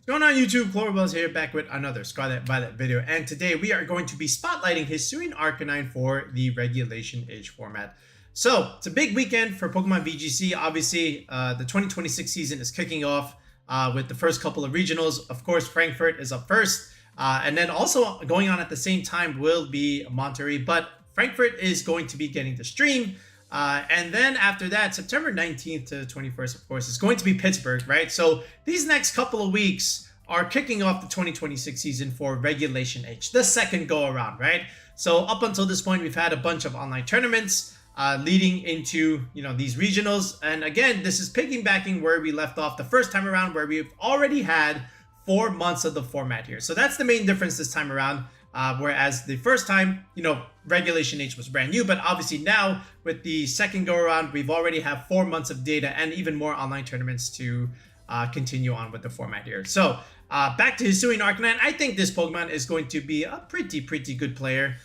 What's going on YouTube? Cloverbells here, back with another Scarlet Violet video, and today we are going to be spotlighting HISUIAN-ARCANINE for the Regulation H format. So it's a big weekend for Pokemon VGC. Obviously, the 2026 season is kicking off with the first couple of regionals. Of course, Frankfurt is up first, and then also going on at the same time will be Monterrey, but Frankfurt is going to be getting the stream. And then after that, September 19th to 21st, of course, is going to be Pittsburgh, right? So these next couple of weeks are kicking off the 2026 season for Regulation H, the second go around, right? So up until this point, we've had a bunch of online tournaments leading into, these regionals. And again, this is piggybacking where we left off the first time around, where we've already had 4 months of the format here. So that's the main difference this time around. Whereas the first time, Regulation H was brand new, but obviously now with the second go around, we've already have 4 months of data and even more online tournaments to continue on with the format here. So back to HISUIAN-ARCANINE. I think this Pokemon is going to be a pretty good player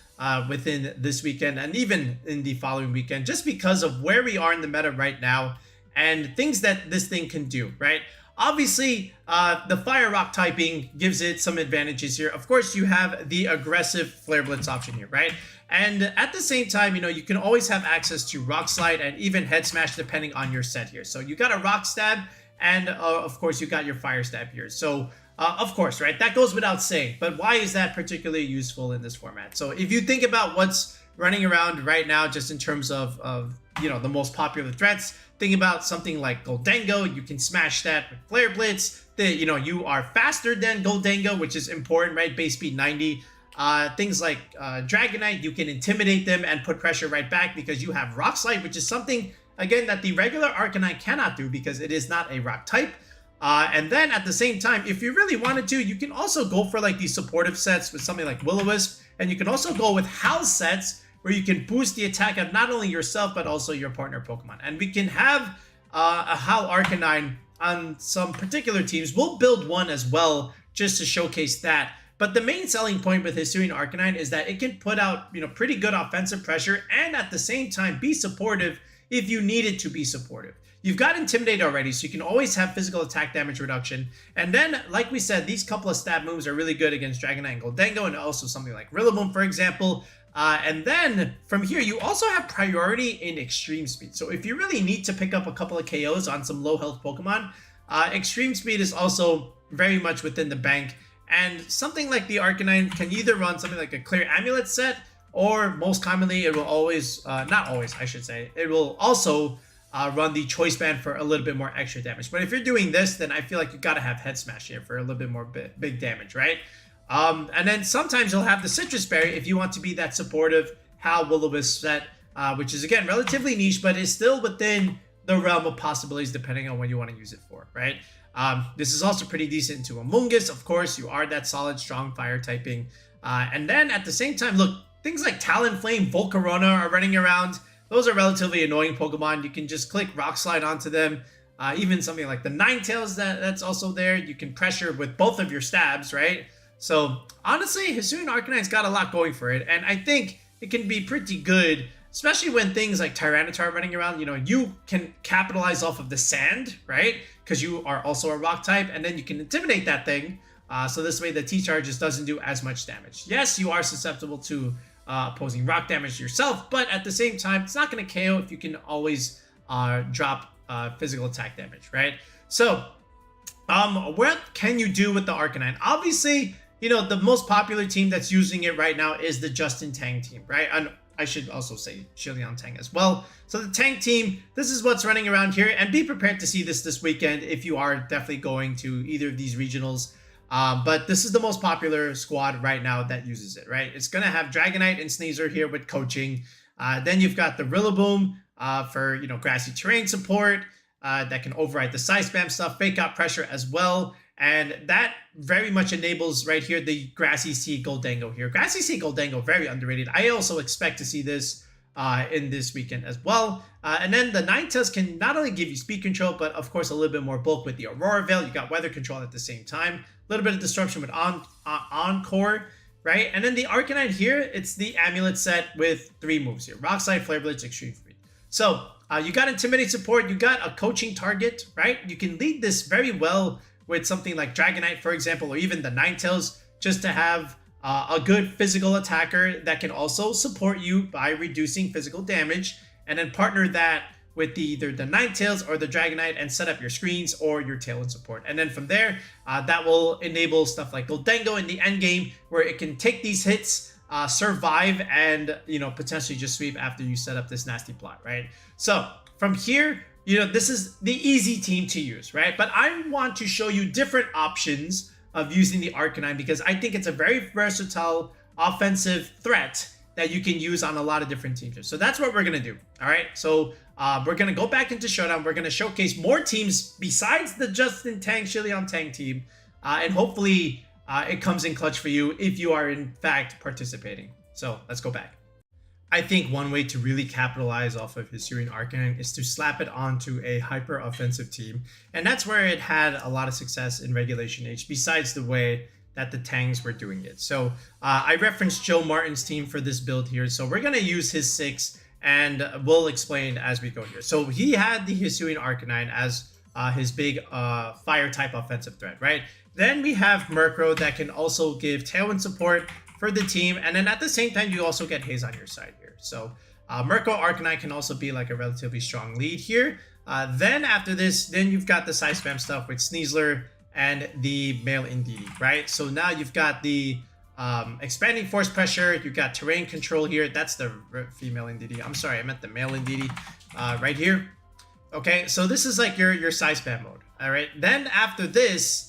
within this weekend and even in the following weekend, just because of where we are in the meta right now and things that this thing can do, right? Obviously, the Fire Rock typing gives it some advantages here. Of course, you have the aggressive Flare Blitz option here, right? And at the same time, you can always have access to Rock Slide and even Head Smash depending on your set here. So you got a Rock Stab and, of course, you got your Fire Stab here. So, of course, right? That goes without saying. But why is that particularly useful in this format? So if you think about what's running around right now, just in terms of the most popular threats, think about something like Gholdengo. You can smash that with Flare Blitz. You are faster than Gholdengo, which is important, right? Base speed 90. Things like Dragonite, you can intimidate them and put pressure right back because you have Rock Slide, which is something, again, that the regular Arcanine cannot do because it is not a rock type. And then at the same time, if you really wanted to, you can also go for like these supportive sets with something like Will-O-Wisp, and you can also go with Howl sets where you can boost the attack of not only yourself but also your partner Pokemon. And we can have a Howl Arcanine on some particular teams. We'll build one as well just to showcase that. But the main selling point with HISUIAN-ARCANINE is that it can put out pretty good offensive pressure and at the same time be supportive if you need it to be supportive. You've got Intimidate already, so you can always have physical attack damage reduction. And then, like we said, these couple of stab moves are really good against Dragonite and Gholdengo, and also something like Rillaboom, for example. And then from here, you also have priority in Extreme Speed. So if you really need to pick up a couple of KOs on some low health Pokemon, Extreme Speed is also very much within the bank. And something like the Arcanine can either run something like a Clear Amulet set, or most commonly, it will always, not always, I should say, it will also run the Choice Band for a little bit more extra damage. But if you're doing this, then I feel like you got to have Head Smash here for a little bit more big damage, right? And then sometimes you'll have the Citrus Berry if you want to be that supportive Howl Will-O-Wisp set, which is, again, relatively niche, but is still within the realm of possibilities depending on what you want to use it for, right? This is also pretty decent into Amoonguss. Of course, you are that solid, strong fire typing. And then at the same time, look, things like Talonflame, Volcarona are running around. Those are relatively annoying Pokemon. You can just click Rock Slide onto them. Even something like the Ninetales that's also there. You can pressure with both of your stabs, right? So honestly, HISUIAN-ARCANINE's got a lot going for it. And I think it can be pretty good, especially when things like Tyranitar are running around. You can capitalize off of the sand, right? Because you are also a rock type. And then you can intimidate that thing. So this way the T-Charge just doesn't do as much damage. Yes, you are susceptible to opposing rock damage yourself, but at the same time, it's not going to KO if you can always drop physical attack damage, right? So, what can you do with the Arcanine? Obviously, the most popular team that's using it right now is the Justin Tang team, right? And I should also say Shiliang Tangs as well. So the Tang team, this is what's running around here, and be prepared to see this weekend if you are definitely going to either of these regionals. But this is the most popular squad right now that uses it, right? It's going to have Dragonite and Sneasel here with coaching. Then you've got the Rillaboom for, grassy terrain support that can override the side spam stuff, fake out pressure as well. And that very much enables right here the Grassy Sea Gholdengo here. Grassy Sea Gholdengo, very underrated. I also expect to see this in this weekend as well. And then the Ninetales can not only give you speed control, but of course a little bit more bulk with the Aurora Veil. You got weather control at the same time. A little bit of disruption with Encore, right? And then the Arcanine here, it's the Amulet set with 3 moves here. Rock Slide, Flare Blitz, Extreme Speed. So you got Intimidate support. You got a coaching target, right? You can lead this very well with something like Dragonite, for example, or even the Ninetales, just to have a good physical attacker that can also support you by reducing physical damage, and then partner that with either the Ninetales or the Dragonite and set up your screens or your Tailwind support. And then from there, that will enable stuff like Goldengo in the end game, where it can take these hits, survive, and, you know, potentially just sweep after you set up this nasty plot, right? So from here, you know, this is the easy team to use, right? But I want to show you different options of using the Arcanine, because I think it's a very versatile offensive threat that you can use on a lot of different teams here. So that's what we're going to do. All right. So we're going to go back into Showdown. We're going to showcase more teams besides the Justin Shiliang Tangs team. And hopefully it comes in clutch for you if you are in fact participating. So let's go back. I think one way to really capitalize off of HISUIAN-ARCANINE is to slap it onto a hyper offensive team. And that's where it had a lot of success in Regulation H, besides the way that the Tangs were doing it. So I referenced Joe Martin's team for this build here. So we're going to use his 6, and we'll explain as we go here. So he had the HISUIAN-ARCANINE as his big fire type offensive threat, right? Then we have Murkrow that can also give Tailwind support for the team. And then at the same time, you also get Haze on your side here. So Murkrow Arcanine can also be like a relatively strong lead here. Then after this, then you've got the side spam stuff with Sneasler and the male Indeedee, right? So now you've got the expanding force pressure, you've got terrain control here. That's the female Indeedee. I'm sorry, I meant the male Indeedee right here. Okay, so this is like your side spam mode. All right, then after this,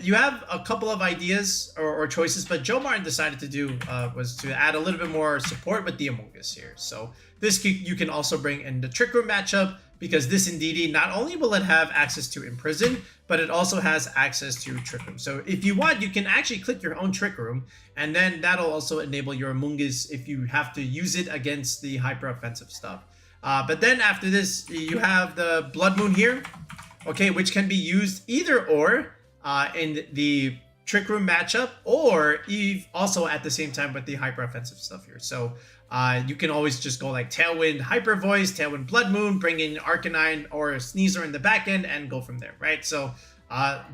you have a couple of ideas or choices, but Joe Martin decided to do was to add a little bit more support with the Among Us here. So this you can also bring in the Trick Room matchup, because this Indeedee, not only will it have access to Imprison, but it also has access to Trick Room. So if you want, you can actually click your own Trick Room, and then that'll also enable your Among Us if you have to use it against the hyper offensive stuff. But then after this, you have the Blood Moon here, okay, which can be used either or in the Trick Room matchup, or also at the same time with the hyper offensive stuff here. So you can always just go like Tailwind Hyper Voice, Tailwind Blood Moon, bring in Arcanine or Sneasler in the back end, and go from there, right? So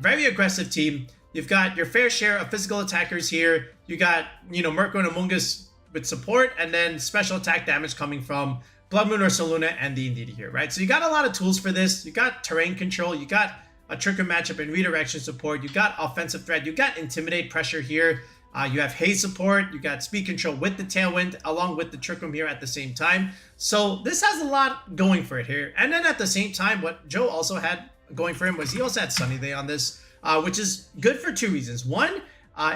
very aggressive team. You've got your fair share of physical attackers here. You got, you know, Murkrow and Among Us with support, and then special attack damage coming from Blood Moon or Saluna and the Indeedee here, right? So you got a lot of tools for this. You got terrain control, you got a Trick Room matchup and redirection support, you got offensive threat, you got Intimidate pressure here, you have Haze support, you got speed control with the Tailwind along with the Trick Room here at the same time. So this has a lot going for it here. And then at the same time, what Joe also had going for him was he also had Sunny Day on this, which is good for 2 reasons. One,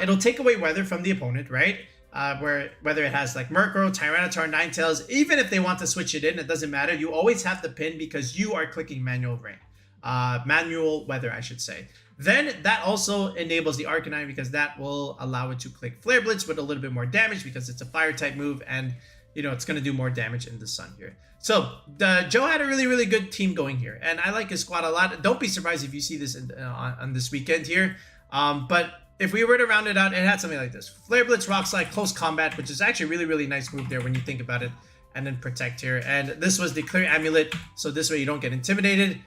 it'll take away weather from the opponent, right? Whether it has like Murkrow, Tyranitar, Ninetales, even if they want to switch it in, it doesn't matter. You always have the pin because you are clicking manual rain. Manual weather, I should say. Then that also enables the Arcanine, because that will allow it to click Flare Blitz with a little bit more damage, because it's a fire type move, and you know it's going to do more damage in the sun here. So Joe had a really good team going here, and I like his squad a lot. Don't be surprised if you see this on this weekend here. But if we were to round it out, it had something like this: Flare Blitz, Rock Slide, Close Combat, which is actually a really nice move there when you think about it, and then Protect here. And this was the Clear Amulet, so this way you don't get intimidated.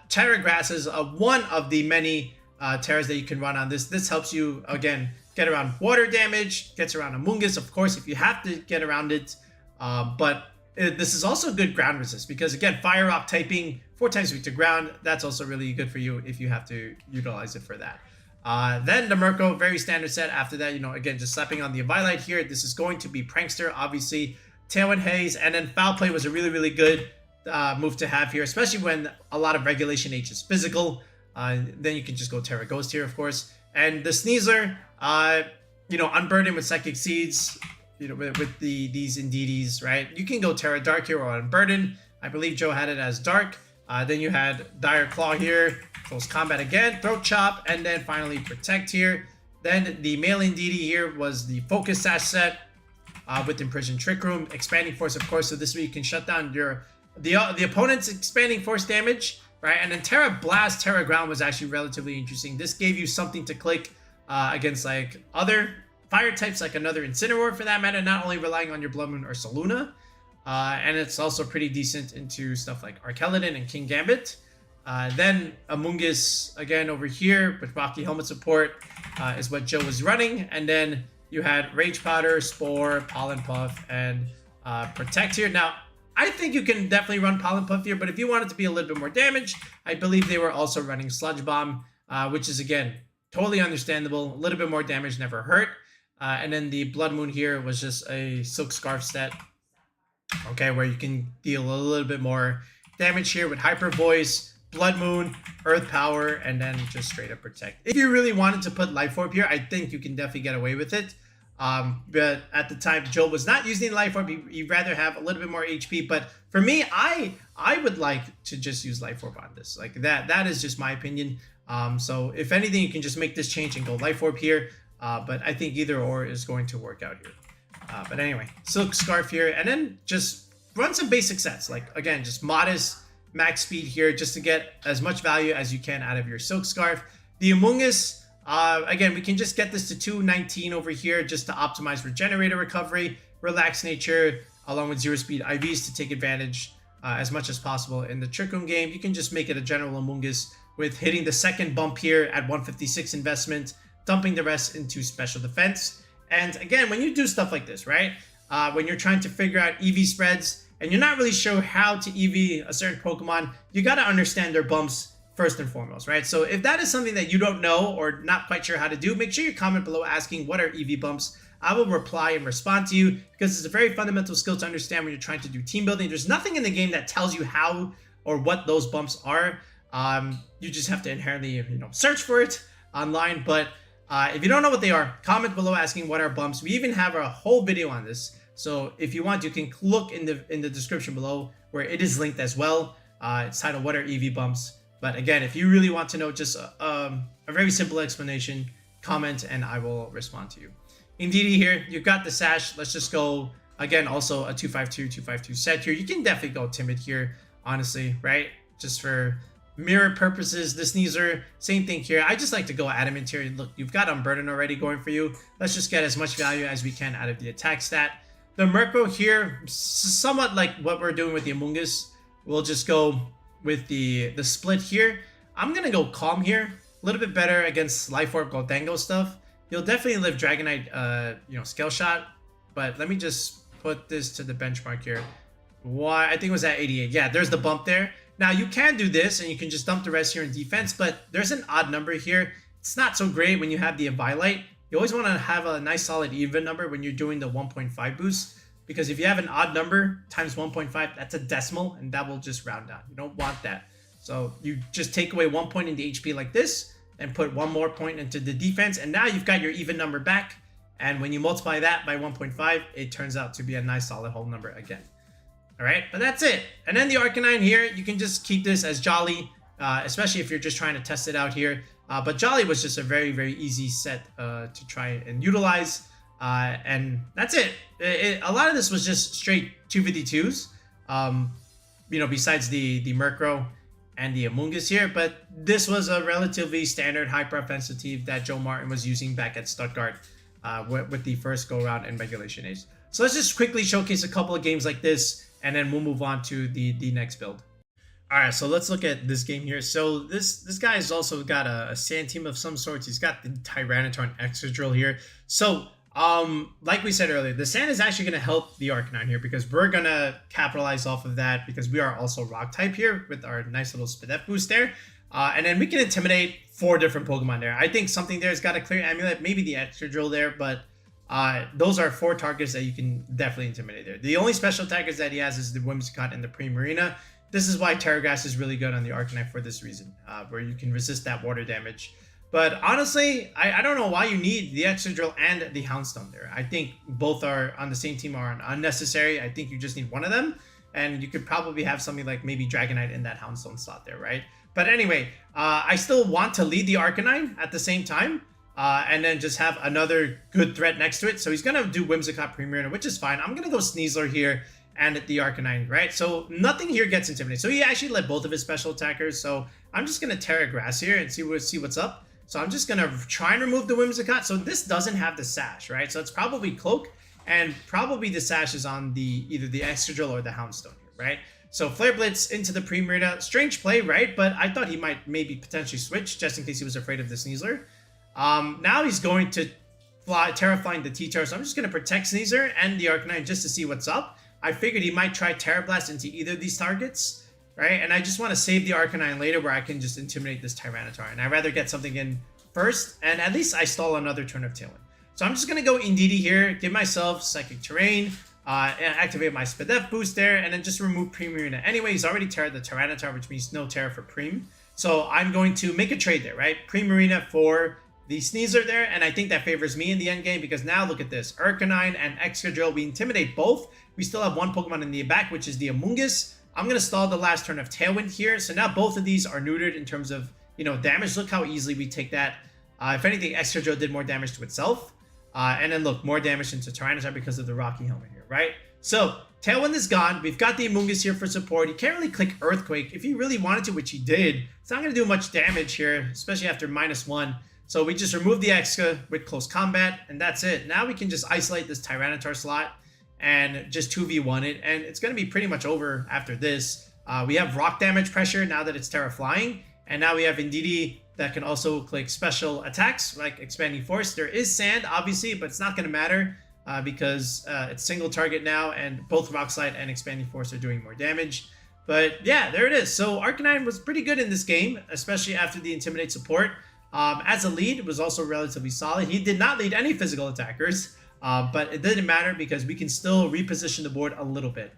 Terra Grass is one of the many terras that you can run on this. This helps you, again, get around water damage, gets around Among Us, of course, if you have to get around it. This is also good ground resist, because, again, Fire Rock typing 4 times weak to ground, that's also really good for you if you have to utilize it for that. Then the Murkrow, very standard set. After that, you know, again, just slapping on the Eviolite here. This is going to be Prankster, obviously. Tailwind Haze, and then Foul Play was a really good move to have here, especially when a lot of Regulation H is physical. Then you can just go Terra Ghost here, of course. And the Sneasler, you know, Unburden with Psychic Seeds, you know, with these Indeedees, right? You can go Terra Dark here or Unburden. I believe Joe had it as Dark. Then you had Dire Claw here, Close Combat again, Throat Chop, and then finally Protect here. Then the male Indeedee here was the Focus Sash set with Imprison Trick Room, Expanding Force, of course. So this way you can shut down the opponent's expanding force damage, right? And then Terra Blast, Terra Ground was actually relatively interesting. This gave you something to click against like other fire types, like another Incineroar for that matter, not only relying on your Blood Moon or Saluna. And it's also pretty decent into stuff like Arkeladon and King Gambit. Then Amoonguss again over here with Rocky Helmet support is what Joe was running. And then you had Rage Powder, Spore, Pollen Puff, and Protect here. Now, I think you can definitely run Pollen Puff here, but if you want it to be a little bit more damage, I believe they were also running Sludge Bomb, which is, again, totally understandable. A little bit more damage never hurt. And then the Blood Moon here was just a Silk Scarf set, okay, where you can deal a little bit more damage here with Hyper Voice, Blood Moon, Earth Power, and then just straight up Protect. If you really wanted to put Life Orb here, I think you can definitely get away with it. But at the time, Joe was not using Life Orb. He'd rather have a little bit more HP. But for me, I would like to just use Life Orb on this. Like that is just my opinion. So if anything, you can just make this change and go Life Orb here. But I think either or is going to work out here. But anyway, Silk Scarf here, and then just run some basic sets. Like, again, just modest max speed here just to get as much value as you can out of your Silk Scarf. The Amoonguss, again, we can just get this to 219 over here just to optimize Regenerator Recovery, Relax Nature, along with Zero Speed IVs to take advantage as much as possible in the Trick Room game. You can just make it a general Amoonguss with hitting the second bump here at 156 investment, dumping the rest into Special Defense. And again, when you do stuff like this, right, when you're trying to figure out EV spreads and you're not really sure how to EV a certain Pokemon, you got to understand their bumps first and foremost, right? So if that is something that you don't know or not quite sure how to do, make sure you comment below asking what are EV bumps. I will reply and respond to you because it's a very fundamental skill to understand when you're trying to do team building. There's nothing in the game that tells you how or what those bumps are. You just have to inherently, search for it online. But if you don't know what they are, comment below asking what are bumps. We even have a whole video on this. So if you want, you can look in the description below where it is linked as well. It's titled What Are EV Bumps? But again, if you really want to know just a very simple explanation, comment and I will respond to you. Indeed here, you've got the Sash. Let's just go, again, also a 252 set here. You can definitely go Timid here, honestly, right? Just for mirror purposes. The Sneasel, same thing here. I just like to go Adamant here. Look, you've got Unburden already going for you. Let's just get as much value as we can out of the attack stat. The Murkrow here, somewhat like what we're doing with the Amoonguss. We'll just go with the split here. I'm going to go Calm here. A little bit better against Life Orb Goldango stuff. You'll definitely live Dragonite, Scale Shot. But let me just put this to the benchmark here. Why? I think it was at 88. Yeah, there's the bump there. Now, you can do this, and you can just dump the rest here in defense, but there's an odd number here. It's not so great when you have the Eviolite. You always want to have a nice solid even number when you're doing the 1.5 boost, because if you have an odd number times 1.5, that's a decimal, and that will just round down. You don't want that. So you just take away 1 point in the HP like this, and put 1 more point into the defense, and now you've got your even number back, and when you multiply that by 1.5, it turns out to be a nice solid whole number again. Alright, but that's it. And then the Arcanine here, you can just keep this as Jolly, especially if you're just trying to test it out here. But Jolly was just a very, very easy set to try and utilize. And that's it. A lot of this was just straight 252s, besides the Murkrow and the Amoonguss here. But this was a relatively standard hyper-offensive that Joe Martin was using back at Stuttgart with the first go-around in Regulation H. So let's just quickly showcase a couple of games like this, and then we'll move on to the next build. All right, so let's look at this game here. So this guy has also got a sand team of some sorts. He's got the Tyranitar and Excadrill here. So like we said earlier, the sand is actually going to help the Arcanine here because we're going to capitalize off of that because we are also rock type here with our nice little Spadef boost there. And then we can Intimidate 4 different Pokemon there. I think something there's got a clear Amulet, maybe the Excadrill there, but those are 4 targets that you can definitely Intimidate there. The only special attackers that he has is the Whimsicott and the Primarina. This is why Terra Grass is really good on the Arcanine for this reason, where you can resist that water damage. But honestly, I don't know why you need the Excadrill and the Houndstone there. I think both are on the same team are unnecessary. I think you just need one of them, and you could probably have something like maybe Dragonite in that Houndstone slot there, right? But anyway, I still want to lead the Arcanine at the same time. And then just have another good threat next to it. So he's going to do Whimsicott Primarina, which is fine. I'm going to go Sneasel here and the Arcanine, right? So nothing here gets Intimidated. So he actually led both of his special attackers. So I'm just going to Terra Grass here and see what's up. So I'm just going to try and remove the Whimsicott. So this doesn't have the Sash, right? So it's probably Cloak, and probably the Sash is on either the Excadrill or the Houndstone here, right? So Flare Blitz into the Primarina. Strange play, right? But I thought he might maybe potentially switch just in case he was afraid of the Sneasler. Now he's going to Terra Flying the T-Tar, so I'm just going to protect Sneasler and the Arcanine just to see what's up. I figured he might try Terra Blast into either of these targets, right? And I just want to save the Arcanine later where I can just Intimidate this Tyranitar. And I'd rather get something in first, and at least I stall another turn of Tailwind. So I'm just going to go Indeedee here, give myself Psychic Terrain, and activate my Spadef boost there, and then just remove Primarina. Anyway, he's already Terra the Tyranitar, which means no Terra for Prim. So I'm going to make a trade there, right? Primarina for the Sneasler there, and I think that favors me in the end game because now look at this. Arcanine and Excadrill, we Intimidate both. We still have one Pokemon in the back, which is the Amoonguss. I'm going to stall the last turn of Tailwind here. So now both of these are neutered in terms of, damage. Look how easily we take that. If anything, Excadrill did more damage to itself. And then look, more damage into Tyranitar because of the Rocky Helmet here, right? So Tailwind is gone. We've got the Amoonguss here for support. He can't really click Earthquake. If he really wanted to, which he did, it's not going to do much damage here, especially after -1. So we just remove the Exca with Close Combat, and that's it. Now we can just isolate this Tyranitar slot and just 2v1 it, and it's going to be pretty much over after this. We have rock damage pressure now that it's Terra Flying, and now we have Indeedee that can also click special attacks like Expanding Force. There is Sand, obviously, but it's not going to matter because it's single target now, and both Rock Slide and Expanding Force are doing more damage. But yeah, there it is. So Arcanine was pretty good in this game, especially after the Intimidate support. As a lead, it was also relatively solid. He did not lead any physical attackers, but it didn't matter because we can still reposition the board a little bit.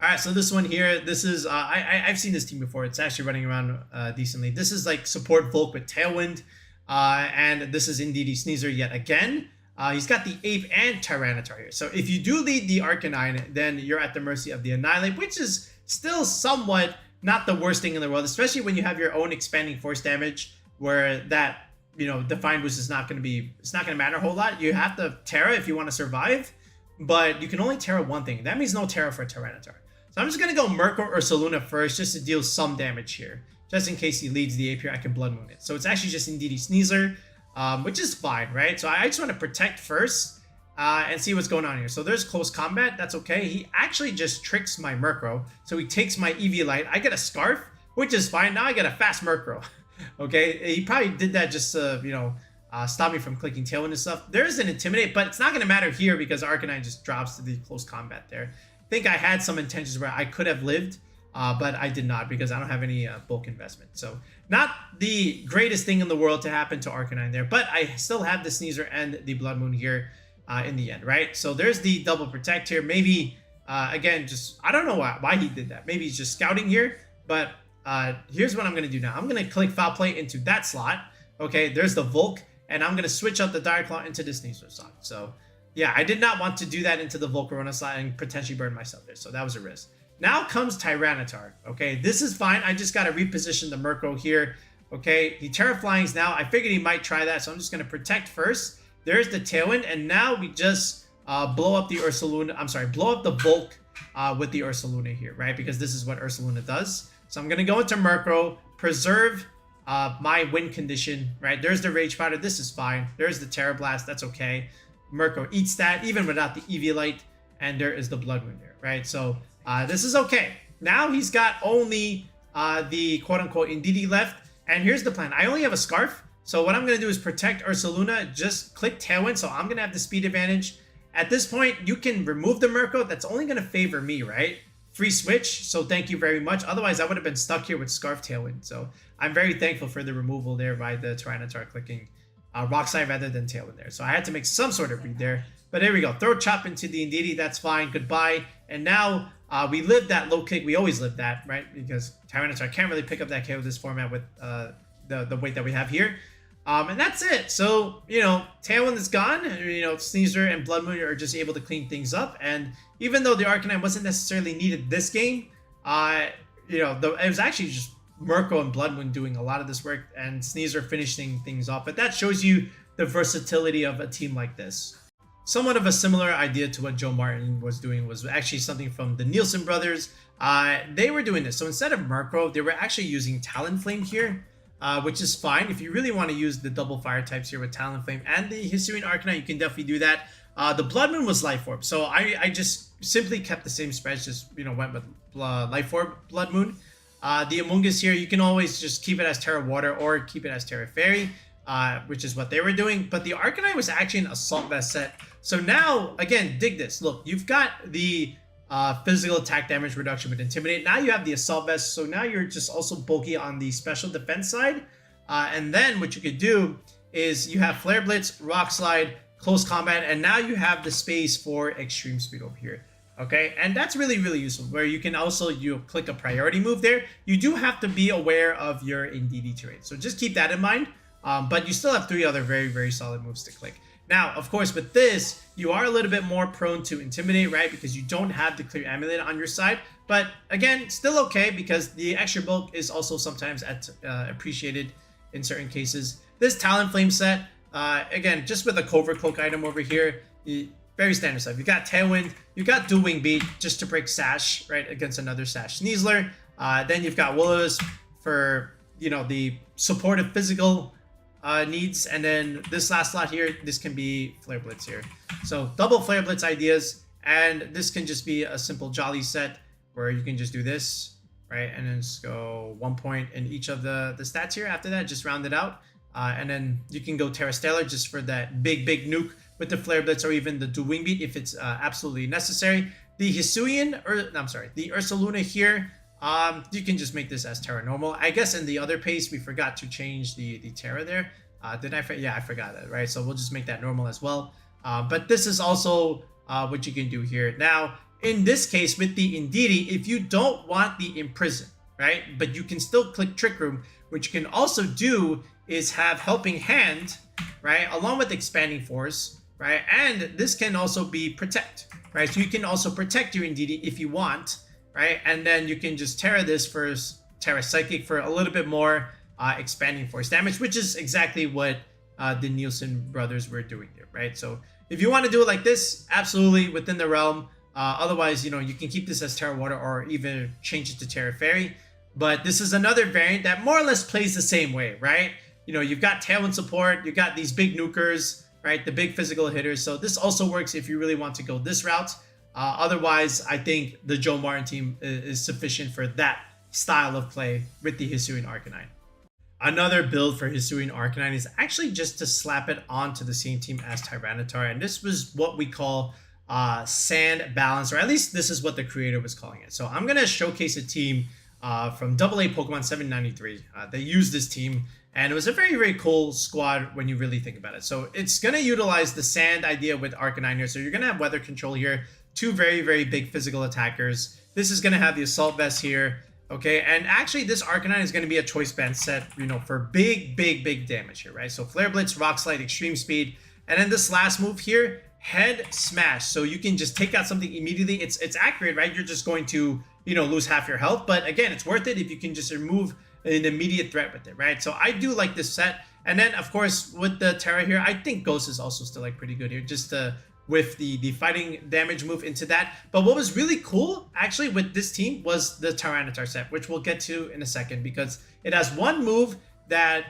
All right, so this one here, this is, I've seen this team before. It's actually running around decently. This is like support Volk with Tailwind, and this is Indeedee Sneasler yet again. He's got the Ape and Tyranitar here. So if you do lead the Arcanine, then you're at the mercy of the Annihilate, which is still somewhat not the worst thing in the world, especially when you have your own Expanding Force damage, where that, Defiant Boost is not going to be, it's not going to matter a whole lot. You have to Terra if you want to survive, but you can only Terra one thing. That means no Terra for Tyranitar. So I'm just going to go Murkrow or Ursaluna first just to deal some damage here. Just in case he leads the Ape here, I can Blood Moon it. So it's actually just Indeedee Sneasler, which is fine, right? So I just want to protect first and see what's going on here. So there's Close Combat. That's okay. He actually just tricks my Murkrow. So he takes my Eviolite. I get a Scarf, which is fine. Now I get a fast Murkrow. Okay, he probably did that just to, stop me from clicking Tailwind and stuff. There is an Intimidate, but it's not going to matter here because Arcanine just drops to the Close Combat there. I think I had some intentions where I could have lived, but I did not because I don't have any bulk investment. So not the greatest thing in the world to happen to Arcanine there, but I still have the Sneasler and the Blood Moon here in the end, right? So there's the double protect here. Maybe, again, just, I don't know why he did that. Maybe he's just scouting here, but here's what I'm going to do now. I'm going to click Foul Play into that slot. Okay, there's the Volk, and I'm going to switch out the Dire Claw into the Sneasler slot. So, yeah, I did not want to do that into the Volcarona slot and potentially burn myself there. So that was a risk. Now comes Tyranitar. Okay, this is fine. I just got to reposition the Murkrow here. Okay, he Terra Flyings now. I figured he might try that, so I'm just going to protect first. There's the Tailwind, and now we just blow up the Ursaluna. I'm sorry, blow up the Volk with the Ursaluna here, right? Because this is what Ursaluna does. So I'm going to go into Murkrow, preserve my win condition, right? There's the Rage Powder. This is fine. There's the Terra Blast. That's okay. Murkrow eats that, even without the Eviolite. And there is the Blood Moon there, right? So this is okay. Now he's got only the quote-unquote Indeedee left. And here's the plan. I only have a Scarf. So what I'm going to do is protect Ursaluna. Just click Tailwind. So I'm going to have the speed advantage. At this point, you can remove the Murkrow. That's only going to favor me, right? Free switch, so thank you very much. Otherwise, I would have been stuck here with Scarf Tailwind. So I'm very thankful for the removal there by the Tyranitar clicking Rock Slide rather than Tailwind there. So I had to make some sort of read there. But there we go. Throw Chop into the Indeedee. That's fine. Goodbye. And now we live that low kick. We always live that, right? Because Tyranitar can't really pick up that KO this format with the weight that we have here. And that's it. So, Tailwind is gone. Sneasler and Blood Moon are just able to clean things up. And even though the Arcanine wasn't necessarily needed this game, it was actually just Murkrow and Blood Moon doing a lot of this work and Sneasler finishing things off. But that shows you the versatility of a team like this. Somewhat of a similar idea to what Joe Martin was doing was actually something from the Nielsen brothers. They were doing this. So instead of Murkrow, they were actually using Talonflame here. Which is fine. If you really want to use the double fire types here with Talonflame and the HISUIAN-ARCANINE, you can definitely do that. The Blood Moon was Life Orb, so I just simply kept the same spreads, just went with Life Orb, Blood Moon. The Amoonguss here, you can always just keep it as Terra Water or keep it as Terra Fairy, which is what they were doing. But the Arcanine was actually an Assault Vest set. So now, again, dig this. Look, you've got the physical attack damage reduction with Intimidate. Now you have the Assault Vest, so now you're just also bulky on the special defense side. And then what you could do is you have Flare Blitz, Rock Slide, Close Combat, and now you have the space for Extreme Speed over here. Okay, and that's really, really useful, where you can also click a priority move there. You do have to be aware of your NDD terrain, so just keep that in mind. But you still have 3 other very, very solid moves to click. Now, of course, with this, you are a little bit more prone to Intimidate, right? Because you don't have the Clear Amulet on your side. But again, still okay, because the extra bulk is also sometimes appreciated in certain cases. This Talonflame set, again, just with a Covert Cloak item over here, very standard stuff. You got Tailwind, you got Dual Wing Beat just to break Sash, right, against another Sash Sneasler. Then you've got Will-O-Wisp for, the supportive physical needs. And then this last slot here, this can be Flare Blitz here. So double Flare Blitz ideas. And this can just be a simple Jolly set where you can just do this, right? And then just go 1 point in each of the stats here. After that, just round it out. And then you can go Terra Stellar just for that big nuke with the Flare Blitz or even the Dual Wing Beat if it's absolutely necessary. The the Ursaluna here, you can just make this as Terra Normal. I guess in the other pace, we forgot to change the Terra there. Did I? Yeah, I forgot that, right? So we'll just make that normal as well. But this is also what you can do here. Now, in this case, with the Indeedee, if you don't want the Imprison, right? But you can still click Trick Room, which you can also do is have Helping Hand, right? Along with Expanding Force, right? And this can also be Protect, right? So you can also protect your Indeedee if you want, right? And then you can just Terra this for Terra Psychic for a little bit more Expanding Force damage, which is exactly what the Nielsen brothers were doing here, right? So if you want to do it like this, absolutely within the realm. Otherwise, you can keep this as Terra Water or even change it to Terra Fairy. But this is another variant that more or less plays the same way, right? You've got Tailwind support, you've got these big nukers, right? The big physical hitters. So this also works if you really want to go this route. Otherwise, I think the Joe Martin team is sufficient for that style of play with the Hisuian Arcanine. Another build for Hisuian Arcanine is actually just to slap it onto the same team as Tyranitar. And this was what we call Sand Balance, or at least this is what the creator was calling it. So I'm going to showcase a team from AA Pokemon 793. They used this team, and it was a very, very cool squad when you really think about it. So it's going to utilize the sand idea with Arcanine here. So you're going to have weather control here, 2 very, very big physical attackers. This is going to have the Assault Vest here, okay? And actually, this Arcanine is going to be a Choice Band set, for big, big damage here, right? So Flare Blitz, Rock Slide, Extreme Speed, and then this last move here, Head Smash. So you can just take out something immediately. It's accurate, right? You're just going to, lose half your health. But again, it's worth it if you can just remove an immediate threat with it, right? So I do like this set. And then, of course, with the Terra here, I think Ghost is also still pretty good here, just with the fighting damage move into that. But what was really cool, actually, with this team was the Tyranitar set, which we'll get to in a second, because it has one move that,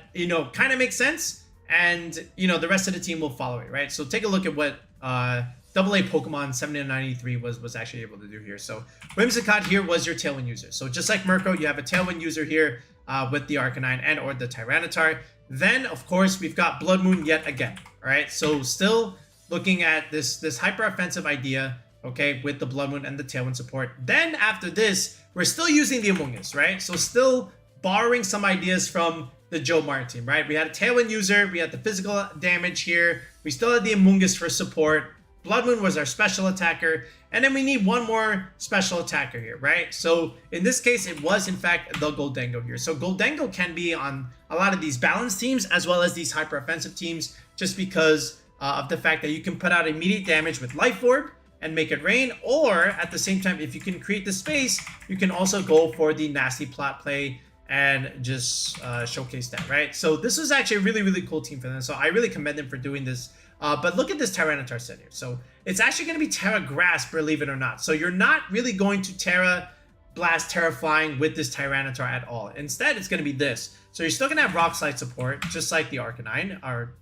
kind of makes sense. And, the rest of the team will follow it, right? So take a look at what AA Pokemon 793 was actually able to do here. So Whimsicott here was your Tailwind user. So just like Mirko, you have a Tailwind user here with the Arcanine and or the Tyranitar. Then, of course, we've got Blood Moon yet again, all right? So still looking at this hyper offensive idea, okay, with the Blood Moon and the Tailwind support. Then after this, we're still using the Amoonguss, right? So still borrowing some ideas from the Joe Martin team, right? We had a Tailwind user, we had the physical damage here, we still had the Amoonguss for support, Blood Moon was our special attacker, and then we need one more special attacker here, right? So in this case, it was in fact the Goldengo here. So Goldengo can be on a lot of these balanced teams as well as these hyper offensive teams, just because of the fact that you can put out immediate damage with Life Orb and make it rain, or at the same time, if you can create the space, you can also go for the nasty plot play and just showcase that, right? So this is actually a really, really cool team for them. So I really commend them for doing this. But look at this Tyranitar set here. So it's actually going to be Terra Grass, believe it or not. So you're not really going to Terra Blast, Terra Flying with this Tyranitar at all. Instead, it's going to be this. So you're still going to have Rock Slide support, just like the Arcanine, or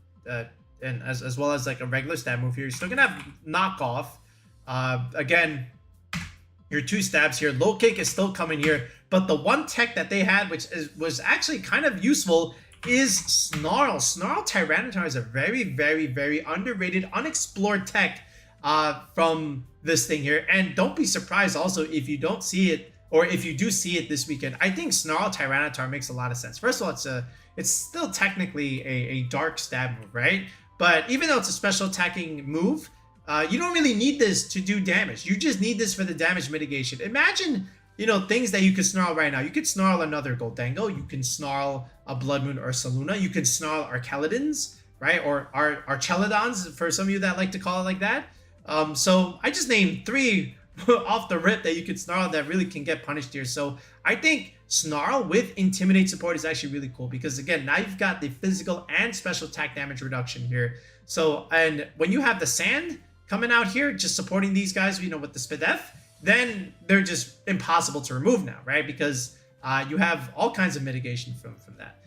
and as well as like a regular stab move here. You're still gonna have knockoff. Again, your 2 stabs here. Low kick is still coming here, but the one tech that they had, which was actually kind of useful, is Snarl. Snarl Tyranitar is a very, very, very underrated, unexplored tech from this thing here. And don't be surprised also if you don't see it, or if you do see it this weekend. I think Snarl Tyranitar makes a lot of sense. First of all, it's still technically a dark stab move, right? But even though it's a special attacking move, you don't really need this to do damage. You just need this for the damage mitigation. Imagine, you know, things that you could snarl right now. You could snarl another Goldengo. You can snarl a Blood Moon or Saluna. You can snarl Archelidons, right? Or Archelidons, for some of you that like to call it like that. So I just named 3 off the rip that you could snarl that really can get punished here. So I think Snarl with Intimidate support is actually really cool, because again, now you've got the physical and special attack damage reduction here. So, and when you have the Sand coming out here, just supporting these guys, you know, with the Spadef, then they're just impossible to remove now, right? Because you have all kinds of mitigation from that.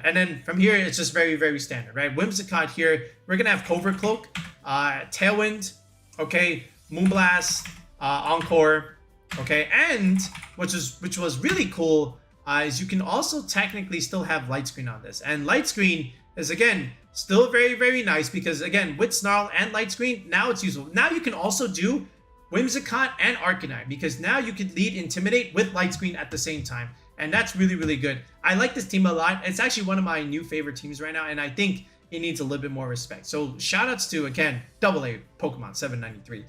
And then from here, it's just very, very standard, right? Whimsicott here, we're going to have Covert Cloak, Tailwind, okay, Moonblast, Encore, okay, and which was really cool is you can also technically still have Light Screen on this. And Light Screen is, again, still very, very nice, because again, with Snarl and Light Screen, now it's useful. Now you can also do Whimsicott and Arcanine, because now you can lead Intimidate with Light Screen at the same time. And that's really, really good. I like this team a lot. It's actually one of my new favorite teams right now, and I think it needs a little bit more respect. So shoutouts to, again, AA Pokemon 793.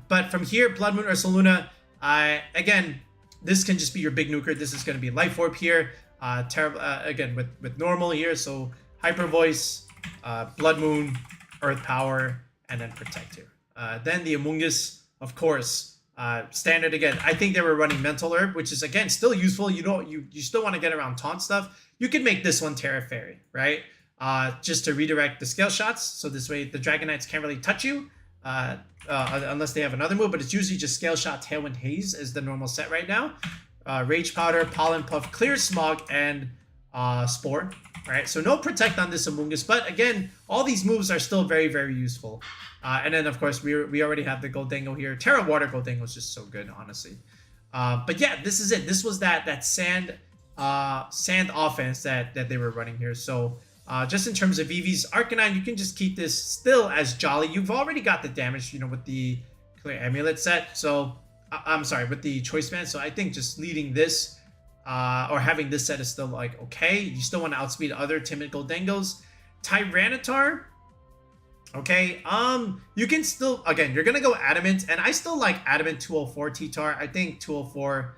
But from here, Blood Moon or Saluna, again, this can just be your big nuker. This is going to be Life Orb here. Again, with normal here. So Hyper Voice, Blood Moon, Earth Power, and then Protect here. Then the Amoonguss, of course, standard again. I think they were running Mental Herb, which is, again, still useful. You still want to get around taunt stuff. You can make this one Terra Fairy, right? Just to redirect the scale shots. So this way the Dragonites can't really touch you. Unless they have another move, but it's usually just Scale Shot, Tailwind, Haze is the normal set right now. Rage Powder, Pollen Puff, Clear Smog, and Spore, right? So no Protect on this Amoonguss, but again, all these moves are still very, very useful. And then, of course, we already have the Goldengo here. Terra Water Goldengo is just so good, honestly. But yeah, this is it. This was that sand offense that they were running here. So just in terms of EVs, Arcanine, you can just keep this still as Jolly. You've already got the damage, you know, with the Clear Amulet set. So, I'm sorry, with the Choice Band. So I think just leading this or having this set is still like okay. You still want to outspeed other timid Goldengos. Tyranitar, okay. You can still, again, you're gonna go Adamant, and I still like Adamant 204 T-Tar. I think 204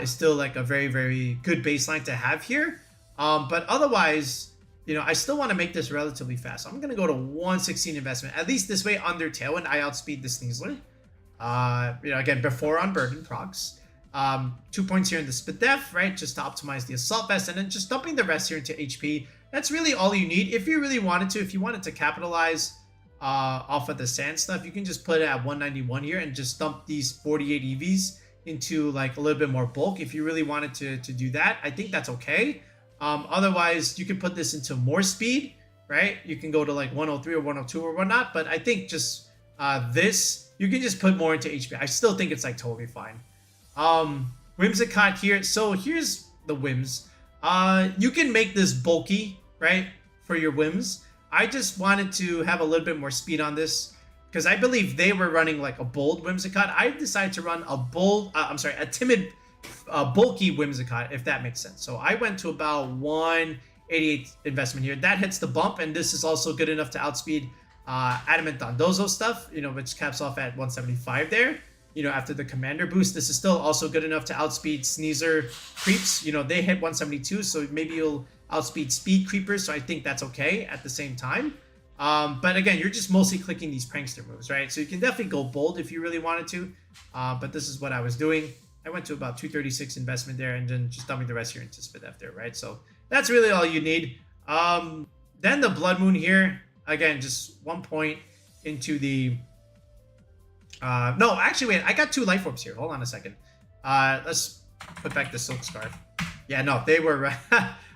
is still like a very, very good baseline to have here. But otherwise, you know, I still want to make this relatively fast. So I'm going to go to 116 investment. At least this way, under Tailwind, I outspeed the Sneasler. You know, again, before on Burden procs. 2 points here in the Spadef, right? Just to optimize the Assault Vest, and then just dumping the rest here into HP. That's really all you need. If you really wanted to, if you wanted to capitalize off of the Sand stuff, you can just put it at 191 here and just dump these 48 EVs into like a little bit more bulk. If you really wanted to do that, I think that's okay. Otherwise, you can put this into more speed, right? You can go to like 103 or 102 or whatnot, but I think just this, you can just put more into HP. I still think it's like totally fine. Whimsicott here. So here's the Whims. You can make this bulky, right, for your Whims. I just wanted to have a little bit more speed on this because I believe they were running like a bold Whimsicott. I decided to run a timid bulky Whimsicott, if that makes sense. So I went to about 188 investment here. That hits the bump, and this is also good enough to outspeed Adamant Dondozo stuff, you know, which caps off at 175 there. You know, after the commander boost, this is still also good enough to outspeed Sneasler creeps. You know, they hit 172, so maybe you'll outspeed speed creepers. So I think that's okay at the same time. But again, you're just mostly clicking these prankster moves, right? So you can definitely go bold if you really wanted to. But this is what I was doing. I went to about 236 investment there, and then just dumping the rest here into Spadef there, right? So that's really all you need. Then the Blood Moon here, again, just 1 point into the... no, actually, wait, I got 2 life orbs here. Hold on a second. Let's put back the Silk Scarf. Yeah, no, they were...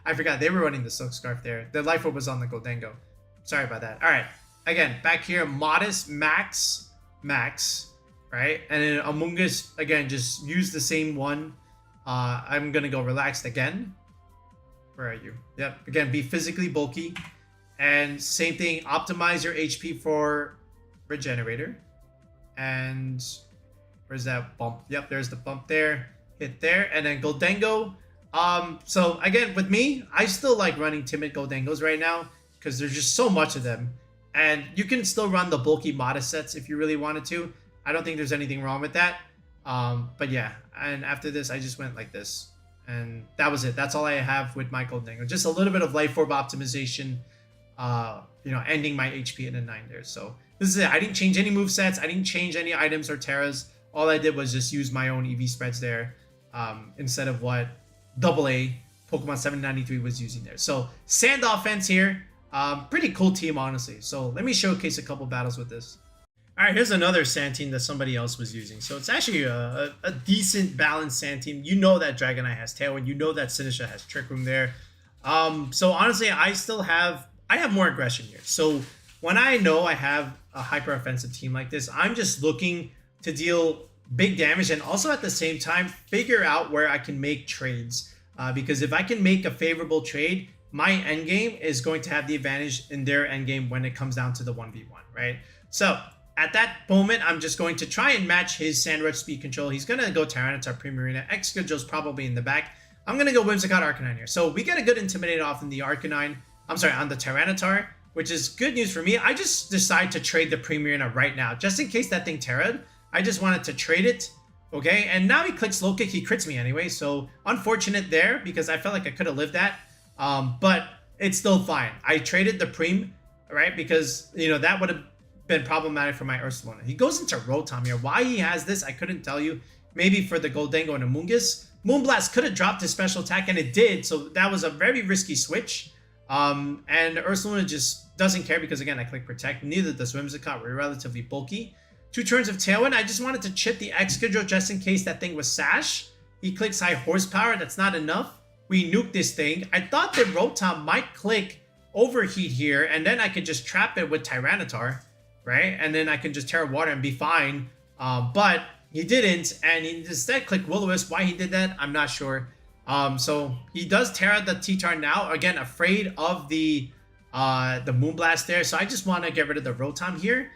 I forgot, they were running the Silk Scarf there. The life orb was on the Goldengo. Sorry about that. All right. Again, back here, modest, max, right? And then Amoonguss, again, just use the same one. I'm going to go relaxed again. Where are you? Yep. Again, be physically bulky. And same thing, optimize your HP for Regenerator. And where's that bump? Yep, there's the bump there. Hit there. And then Goldengo. So again, with me, I still like running timid Goldengos right now because there's just so much of them. And you can still run the bulky modest sets if you really wanted to. I don't think there's anything wrong with that. But yeah, and after this, I just went like this. And that was it. That's all I have with my Goldengo. Just a little bit of Life Orb optimization, ending my HP in a 9 there. So this is it. I didn't change any movesets. I didn't change any items or terras. All I did was just use my own EV spreads there instead of what AA Pokemon 793 was using there. So Sand Offense here. Pretty cool team, honestly. So let me showcase a couple battles with this. All right, here's another Sand team that somebody else was using. So it's actually a decent balanced Sand team. You know that Dragonite has Tailwind. You know that Sinistcha has Trick Room there. So honestly, I have more aggression here. So when I know I have a hyper offensive team like this, I'm just looking to deal big damage and also at the same time figure out where I can make trades. Because if I can make a favorable trade, my endgame is going to have the advantage in their endgame when it comes down to the 1v1, right? So at that moment, I'm just going to try and match his Sandrush speed control. He's going to go Tyranitar Primarina. Excadrill's probably in the back. I'm going to go Whimsicott Arcanine here. So we get a good Intimidate off in the Arcanine. I'm sorry, on the Tyranitar, which is good news for me. I just decide to trade the Primarina right now. Just in case that thing Terra'd, I just wanted to trade it. Okay, and now he clicks Low Kick. He crits me anyway. So unfortunate there because I felt like I could have lived that. But it's still fine. I traded the Preem, right? Because, that would have been problematic for my Ursaluna. He goes into Rotom here. Why he has this, I couldn't tell you. Maybe for the Goldengo and Amoonguss. Moonblast could have dropped his special attack, and it did. So that was a very risky switch. And Ursaluna just doesn't care because, again, I click Protect. Neither does Whimsicott. We're relatively bulky. 2 turns of Tailwind. I just wanted to chip the Excadrill just in case that thing was Sash. He clicks High Horsepower. That's not enough. We nuke this thing. I thought that Rotom might click Overheat here, and then I could just trap it with Tyranitar, right? And then I can just Terra Water and be fine. But he didn't, and he instead clicked Will-O-Wisp. Why he did that, I'm not sure. So he does Terra the T-Tar now. Again, afraid of the Moonblast there. So I just want to get rid of the Rotom here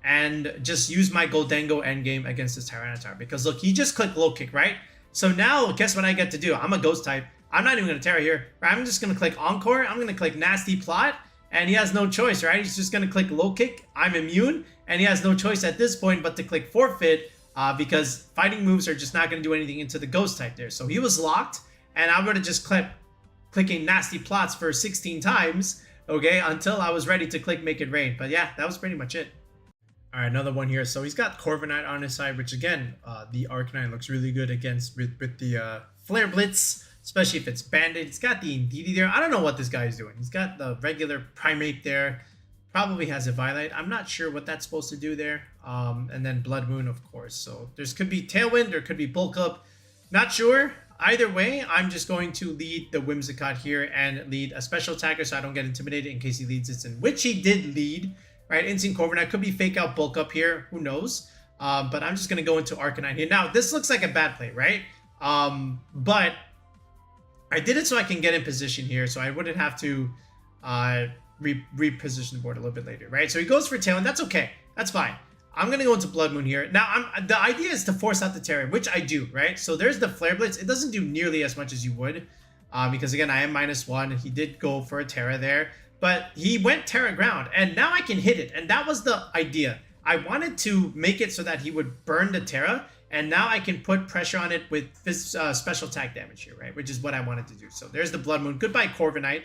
and just use my Goldengo endgame against this Tyranitar. Because look, he just clicked Low Kick, right? So now, guess what I get to do? I'm a Ghost type. I'm not even going to Terra here. Right? I'm just going to click Encore. I'm going to click Nasty Plot. And he has no choice, right? He's just going to click Low Kick. I'm immune. And he has no choice at this point but to click Forfeit. Because fighting moves are just not going to do anything into the Ghost type there. So he was locked. And I would have just clicking Nasty Plots for 16 times. Okay, until I was ready to click Make It Rain. But yeah, that was pretty much it. All right, another one here. So he's got Corviknight on his side, which again, the Arcanine looks really good against with the Flare Blitz. Especially if it's Banded. It's got the Indeedee there. I don't know what this guy is doing. He's got the regular Primate there. Probably has a Violite. I'm not sure what that's supposed to do there. And then Blood Moon, of course. So there's could be Tailwind. There could be Bulk Up. Not sure. Either way, I'm just going to lead the Whimsicott here and lead a special attacker so I don't get intimidated in case he leads it in. Which he did lead. Right? Instinct Corviknight. Could be Fake Out Bulk Up here. Who knows? But I'm just going to go into Arcanine here. Now, this looks like a bad play, right? But I did it so I can get in position here, so I wouldn't have to reposition the board a little bit later, right? So he goes for Tailwind. That's okay. That's fine. I'm going to go into Blood Moon here. Now, the idea is to force out the Terra, which I do, right? So there's the Flare Blitz. It doesn't do nearly as much as you would, because, again, I am -1. He did go for a Terra there, but he went Terra Ground, and now I can hit it, and that was the idea. I wanted to make it so that he would burn the Terra, and now I can put pressure on it with this special attack damage here, right? Which is what I wanted to do. So there's the Blood Moon. Goodbye, Corviknight.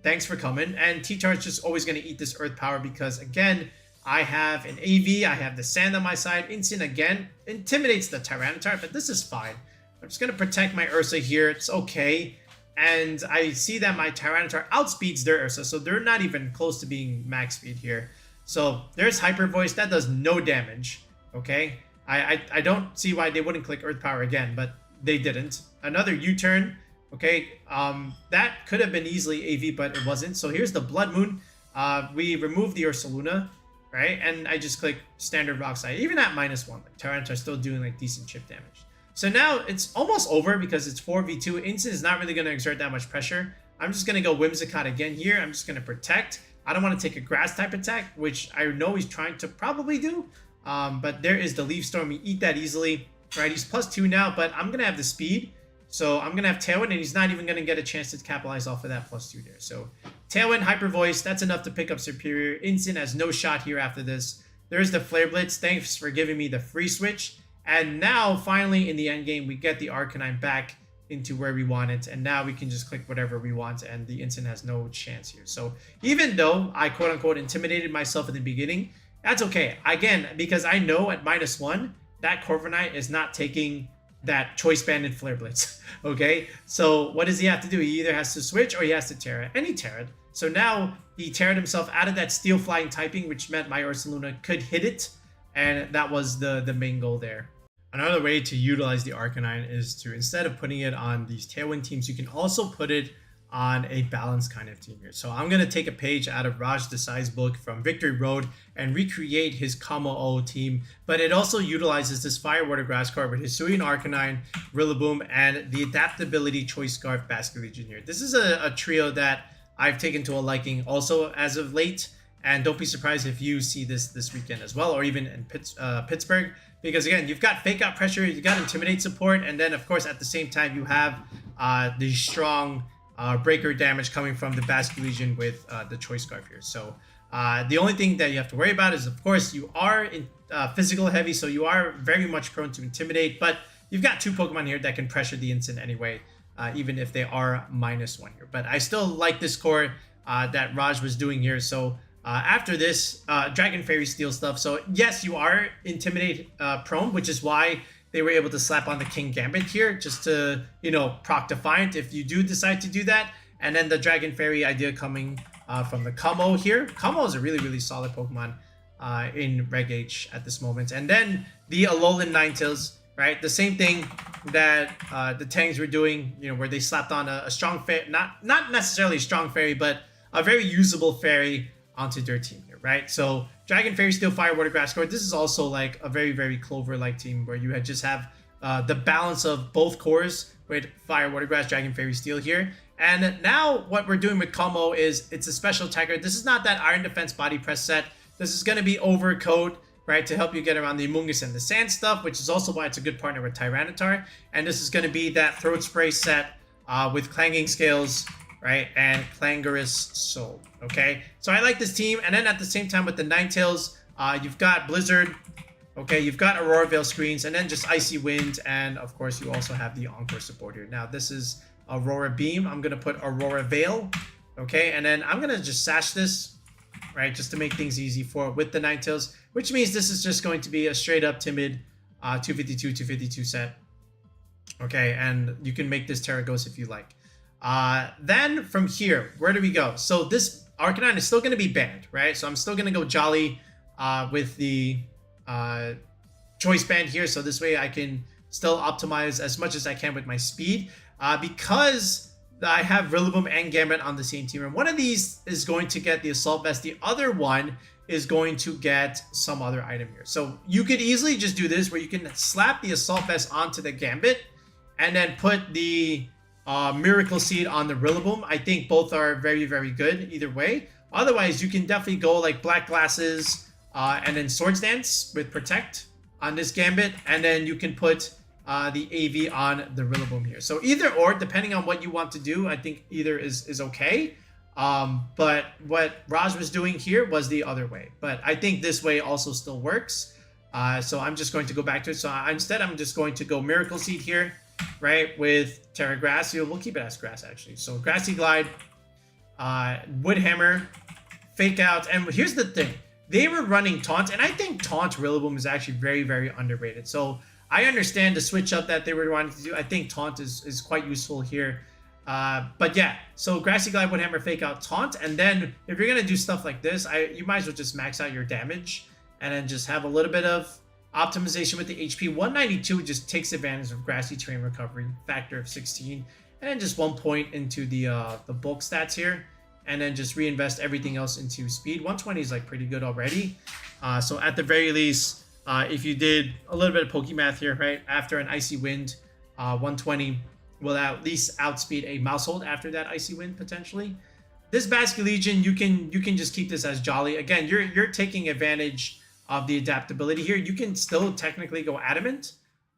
Thanks for coming. And T-Tar is just always going to eat this Earth Power because, again, I have an AV. I have the Sand on my side. Instant, again, intimidates the Tyranitar, but this is fine. I'm just going to protect my Ursa here. It's okay. And I see that my Tyranitar outspeeds their Ursa, so they're not even close to being max speed here. So there's Hyper Voice. That does no damage, okay? I don't see why they wouldn't click Earth Power again, but they didn't. Another U-turn. Okay, that could have been easily AV, but it wasn't. So here's the Blood Moon. We remove the Ursaluna, right? And I just click standard Rock Slide. Even at -1, like Tyranitar still doing like decent chip damage. So now it's almost over because it's 4v2. Incin is not really going to exert that much pressure. I'm just going to go Whimsicott again here. I'm just going to protect. I don't want to take a grass type attack, which I know he's trying to probably do. But there is the Leaf Storm. We eat that easily. Right, he's +2 now, but I'm going to have the speed. So I'm going to have Tailwind, and he's not even going to get a chance to capitalize off of that +2 there. So Tailwind, Hyper Voice, that's enough to pick up Superior. Incin has no shot here after this. There's the Flare Blitz. Thanks for giving me the free switch. And now, finally, in the end game, we get the Arcanine back into where we want it. And now we can just click whatever we want, and the Incin has no chance here. So even though I quote-unquote intimidated myself in the beginning, that's okay. Again, because I know at -1, that Corviknight is not taking that Choice Band and Flare Blitz. Okay, so what does he have to do? He either has to switch or he has to Terra, and he Terra'd. So now he Terra'd himself out of that Steel Flying typing, which meant my Ursaluna could hit it, and that was the main goal there. Another way to utilize the Arcanine is to, instead of putting it on these Tailwind teams, you can also put it on a balanced kind of team here. So I'm going to take a page out of Raj Desai's book from Victory Road and recreate his Kommo-O team, but it also utilizes this Fire Water Grass card with HISUIAN-ARCANINE, Rillaboom, and the Adaptability Choice Scarf Basculegion here. This is a trio that I've taken to a liking also as of late, and don't be surprised if you see this weekend as well, or even in Pittsburgh, because again, you've got Fake Out Pressure, you've got Intimidate support, and then of course at the same time you have the strong breaker damage coming from the Basculegion with the Choice Scarf here. So the only thing that you have to worry about is, of course, you are in physical heavy, so you are very much prone to Intimidate, but you've got 2 Pokemon here that can pressure the Incin anyway, even if they are -1 here. But I still like this core that Raj was doing here. So after this, Dragon Fairy Steel stuff. So yes, you are Intimidate prone, which is why they were able to slap on the King Gambit here, just to, you know, proc Defiant if you do decide to do that. And then the Dragon Fairy idea coming from the Kommo here. Kommo is a really, really solid Pokemon in Reg H at this moment. And then the Alolan Ninetales, right? The same thing that the Tangs were doing, you know, where they slapped on a strong fairy, not necessarily a strong fairy, but a very usable fairy onto their team here, right? So Dragon Fairy, Steel, Fire, Water, Grass core. This is also like a very, very Clover-like team where you just have the balance of both cores with Fire, Water, Grass, Dragon Fairy, Steel here. And now what we're doing with Kommo is it's a special attacker. This is not that Iron Defense Body Press set. This is going to be Overcoat, right, to help you get around the Amoonguss and the Sand stuff, which is also why it's a good partner with Tyranitar. And this is going to be that Throat Spray set with Clanging Scales, right, and Clangorous Soul, okay? So I like this team, and then at the same time with the Ninetales, you've got Blizzard, okay, you've got Aurora Veil Screens, and then just Icy Wind, and of course you also have the Encore support here. Now this is Aurora Beam. I'm going to put Aurora Veil, okay, and then I'm going to just sash this, right, just to make things easy with the Ninetales, which means this is just going to be a straight up timid 252 set, okay, and you can make this Terra Ghost if you like. Then from here, where do we go? So this Arcanine is still going to be banned, right? So I'm still going to go Jolly with the Choice Band here. So this way I can still optimize as much as I can with my speed. Because I have Rillaboom and Gambit on the same team. And one of these is going to get the Assault Vest. The other one is going to get some other item here. So you could easily just do this where you can slap the Assault Vest onto the Gambit and then put the Miracle Seed on the Rillaboom. I think both are very, very good either way. Otherwise, you can definitely go like Black Glasses and then Swords Dance with Protect on this Gambit. And then you can put the AV on the Rillaboom here. So either or, depending on what you want to do, I think either is okay. But what Raj was doing here was the other way. But I think this way also still works. So I'm just going to go back to it. So instead, I'm just going to go Miracle Seed here, right, with Terra Grass. We'll keep it as Grass, actually. So Grassy Glide, Wood Hammer, Fake Out. And here's the thing. They were running Taunt, and I think Taunt Rillaboom is actually very, very underrated. So I understand the switch up that they were wanting to do. I think Taunt is quite useful here. But yeah, so Grassy Glide, Wood Hammer, Fake Out, Taunt. And then if you're going to do stuff like this, you might as well just max out your damage and then just have a little bit of optimization with the HP. 192 just takes advantage of Grassy Terrain Recovery, factor of 16. and just 1 point into the bulk stats here, and then just reinvest everything else into speed. 120 is like pretty good already. So at the very least, if you did a little bit of Pokemath here, right, after an Icy Wind, 120 will at least outspeed a Mousehold after that Icy Wind potentially. This Basculegion, you can just keep this as Jolly. Again, you're taking advantage of the adaptability here. You can still technically go Adamant,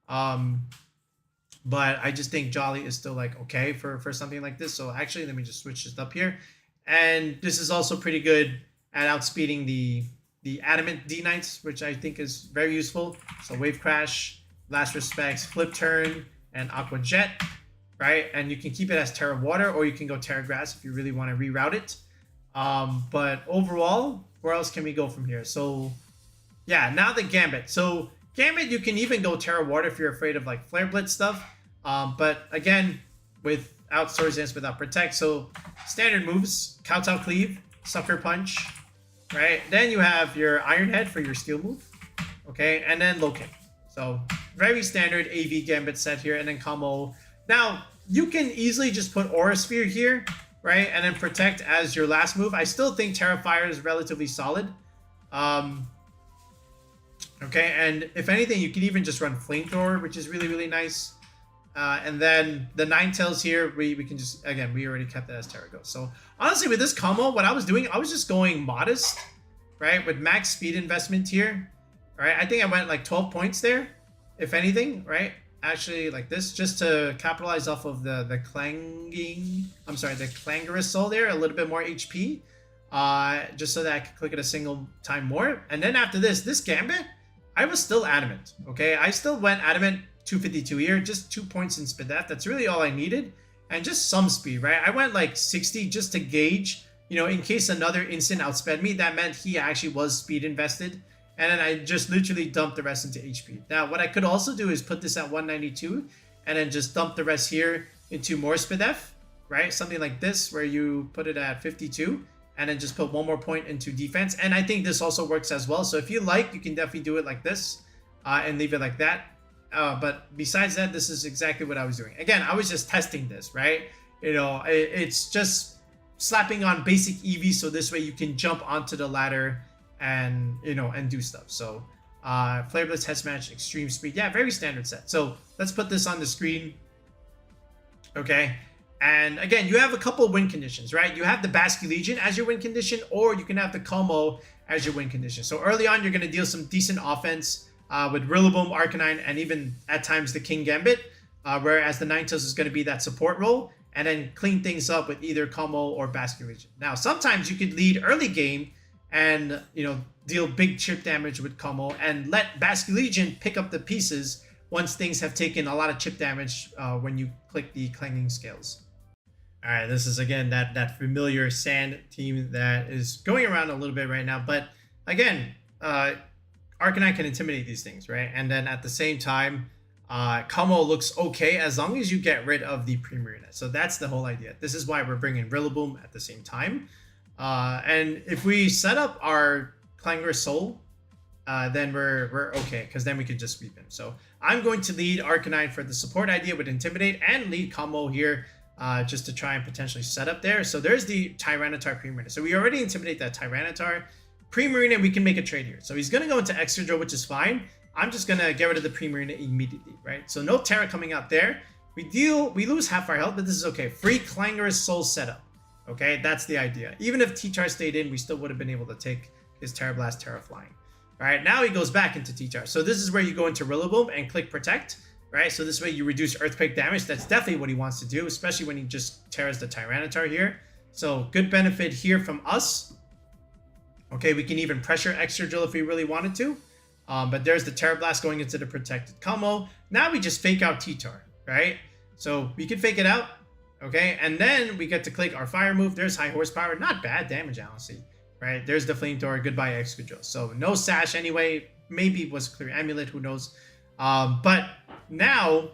but I just think Jolly is still like okay for something like this. So actually, let me just switch this up here. And this is also pretty good at outspeeding the Adamant D-Knights, which I think is very useful. So Wave Crash, Last Respects, Flip Turn, and Aqua Jet, right? And you can keep it as Terra Water, or you can go Terra Grass if you really want to reroute it. But overall, where else can we go from here? So yeah, now the Gambit. So Gambit, you can even go Terra Water if you're afraid of like Flare Blitz stuff. But again, without Swords Dance, without Protect. So standard moves, Kowtow Cleave, Sucker Punch, right? Then you have your Iron Head for your Steel move, okay? And then Low Kick. So very standard AV Gambit set here, and then Kommo. Now, you can easily just put Aura Sphere here, right? And then Protect as your last move. I still think Terrifier is relatively solid. Okay, and if anything, you can even just run Flamethrower, which is really, really nice. And then the Ninetales here, we can just, again, we already kept that as Terra Ghost. So honestly, with this Kommo, what I was doing, I was just going modest, right? With max speed investment here, right? I think I went like 12 points there, if anything, right? Actually, like this, just to capitalize off of the Clangorous Soul there, a little bit more HP, just so that I could click it a single time more. And then after this Gambit, I was still Adamant, okay? I still went Adamant 252 here, just 2 points in Spadef. That's really all I needed. And just some speed, right? I went like 60 just to gauge, you know, in case another instant outsped me, that meant he actually was speed invested. And then I just literally dumped the rest into HP. Now, what I could also do is put this at 192 and then just dump the rest here into more Spadef, right? Something like this, where you put it at 52 and then just put 1 more point into defense. And I think this also works as well. So if you like, you can definitely do it like this and leave it like that. But besides that, this is exactly what I was doing. Again, I was just testing this, right? You know, it's just slapping on basic EV, so this way you can jump onto the ladder and, you know, and do stuff. So Flare Blitz, Head Smash, Extreme Speed. Yeah, very standard set. So let's put this on the screen. Okay. And again, you have a couple of win conditions, right? You have the Basculegion as your win condition, or you can have the Kommo as your win condition. So early on, you're going to deal some decent offense with Rillaboom, Arcanine, and even at times the King Gambit, whereas the Ninetales is going to be that support role, and then clean things up with either Kommo or Basculegion. Now, sometimes you could lead early game and, you know, deal big chip damage with Kommo and let Basculegion pick up the pieces once things have taken a lot of chip damage when you click the Clanging Scales. All right, this is again that familiar Sand team that is going around a little bit right now, but again, Arcanine can intimidate these things, right? And then at the same time, Kommo looks okay as long as you get rid of the Primarina. So that's the whole idea. This is why we're bringing Rillaboom at the same time. And if we set up our Clangorous Soul, then we're okay, because then we can just sweep him. So I'm going to lead Arcanine for the support idea with Intimidate, and lead Kommo here just to try and potentially set up there. So there's the Tyranitar Primarina. So we already intimidate that Tyranitar. Primarina, we can make a trade here. So he's going to go into Excadrill, which is fine. I'm just going to get rid of the Primarina immediately, right? So no Terra coming out there. We lose half our health, but this is okay. Free Clangorous Soul setup, okay? That's the idea. Even if T-Char stayed in, we still would have been able to take his Terra Blast, Terra Flying. All right, now he goes back into T-Char. So this is where you go into Rillaboom and click Protect, right? So this way you reduce Earthquake damage. That's definitely what he wants to do, especially when he just tears the Tyranitar here. So good benefit here from us. Okay, we can even pressure Excadrill if we really wanted to. But there's the Terra Blast going into the protected Kommo. Now we just fake out T-Tar, right? So we can fake it out, okay? And then we get to click our fire move. There's high horsepower. Not bad damage, honestly, right? There's the Flamethrower. Goodbye, Excadrill. So no Sash anyway. Maybe it was Clear Amulet. Who knows? But now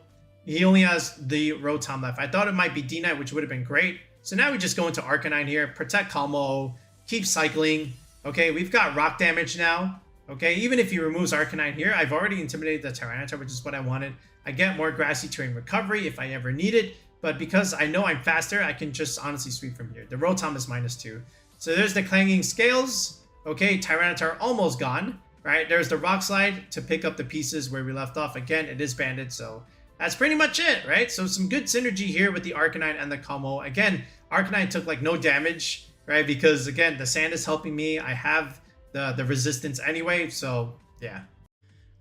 he only has the Rotom left. I thought it might be D-Knight, which would have been great. So now we just go into Arcanine here. Protect Kommo. Keep cycling. Okay, we've got rock damage now. Okay, even if he removes Arcanine here, I've already intimidated the Tyranitar, which is what I wanted. I get more grassy terrain recovery if I ever need it. but because I know I'm faster, I can just honestly sweep from here. The Rotom is -2. So there's the Clanging Scales. Okay, Tyranitar almost gone, right? There's the Rock Slide to pick up the pieces where we left off. Again, it is banded, so that's pretty much it, right? So some good synergy here with the Arcanine and the Kommo. Again, Arcanine took like no damage, right? Because again, the sand is helping me. I have the resistance anyway, so yeah.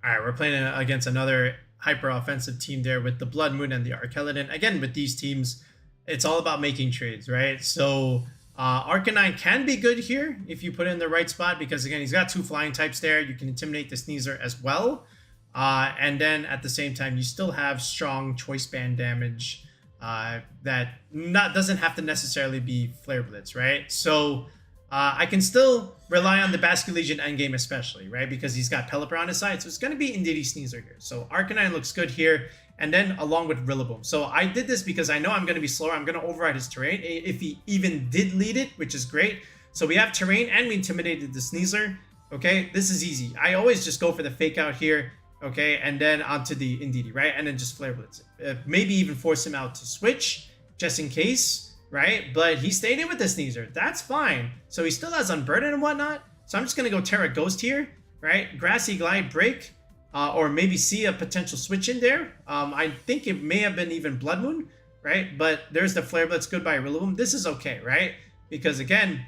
All right, we're playing against another hyper offensive team there with the Blood Moon and the Arcanine. Again, with these teams, it's all about making trades, right? So Arcanine can be good here if you put it in the right spot, because again, he's got 2 flying types there. You can intimidate the Sneasler as well. And then at the same time, you still have strong choice band damage that doesn't have to necessarily be Flare Blitz, right? So I can still rely on the Basculegion endgame especially, right? Because he's got Pelipper on his side, so it's going to be Indeedee Sneasler here. So Arcanine looks good here, and then along with Rillaboom. So I did this because I know I'm going to be slower. I'm going to override his terrain if he even did lead it, which is great. So we have terrain and we intimidated the Sneasler. Okay, this is easy. I always just go for the fake out here. Okay, and then onto the Indeedee, right? And then just Flare Blitz it. Maybe even force him out to switch, just in case, right? But he stayed in with the Sneasler. That's fine. So he still has Unburden and whatnot. So I'm just going to go Terra Ghost here, right? Grassy Glide, Break, or maybe see a potential switch in there. I think it may have been even Blood Moon, right? But there's the Flare Blitz, goodbye Rillaboom. This is okay, right? Because again,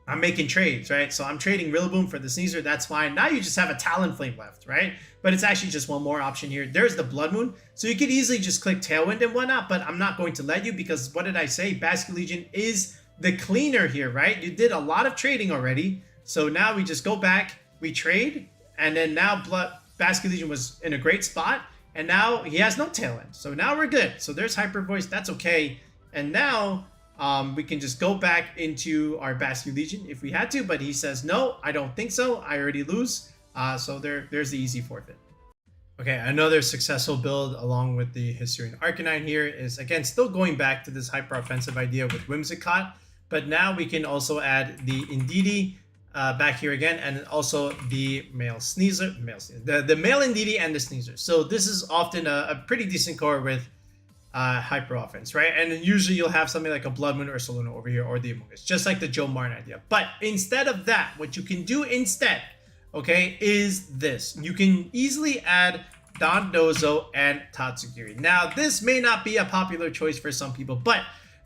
I'm making trades, right? So I'm trading Rillaboom for the Sneasler. That's fine. Now you just have a Talonflame left, right? But it's actually just one more option here. There's the Blood Moon. So you could easily just click Tailwind and whatnot, but I'm not going to let you because what did I say? Basculegion is the cleaner here, right? You did a lot of trading already. So now we just go back, we trade, and then now Basculegion was in a great spot, and now he has no Tailwind. So now we're good. So there's Hyper Voice. That's okay. And now we can just go back into our Basculegion if we had to, but he says, no, I don't think so. I already lose. So there's the easy forfeit. Okay, another successful build along with the HISUIAN-Arcanine here is, again, still going back to this hyper offensive idea with Whimsicott, but now we can also add the Indeedee back here again, and also the male Sneasler, the male Indeedee and the Sneasler. So this is often a pretty decent core with hyper offense, right? And then usually you'll have something like a Blood Moon or Saluna over here, or the Among Us, just like the Joe Martin idea. But instead of that, what you can do instead, okay, is this. You can easily add Dondozo and Tatsugiri. Now, this may not be a popular choice for some people, but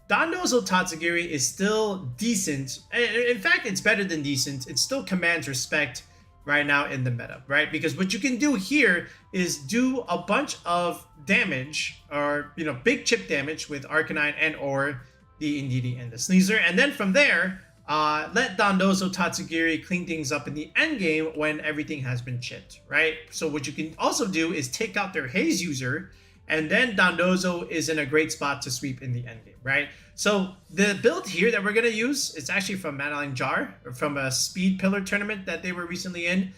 Dondozo Tatsugiri is still decent. In fact, it's better than decent. It still commands respect right now in the meta, right? Because what you can do here is do a bunch of damage, or, you know, big chip damage with Arcanine and or the Indeedee and the Sneasler. And then from there, let Dondozo Tatsugiri clean things up in the end game when everything has been chipped, right? So what you can also do is take out their Haze user, and then Dondozo is in a great spot to sweep in the end game, right? So the build here that we're going to use, it's actually from Madeline Jar, from a Speed Pillar tournament that they were recently in.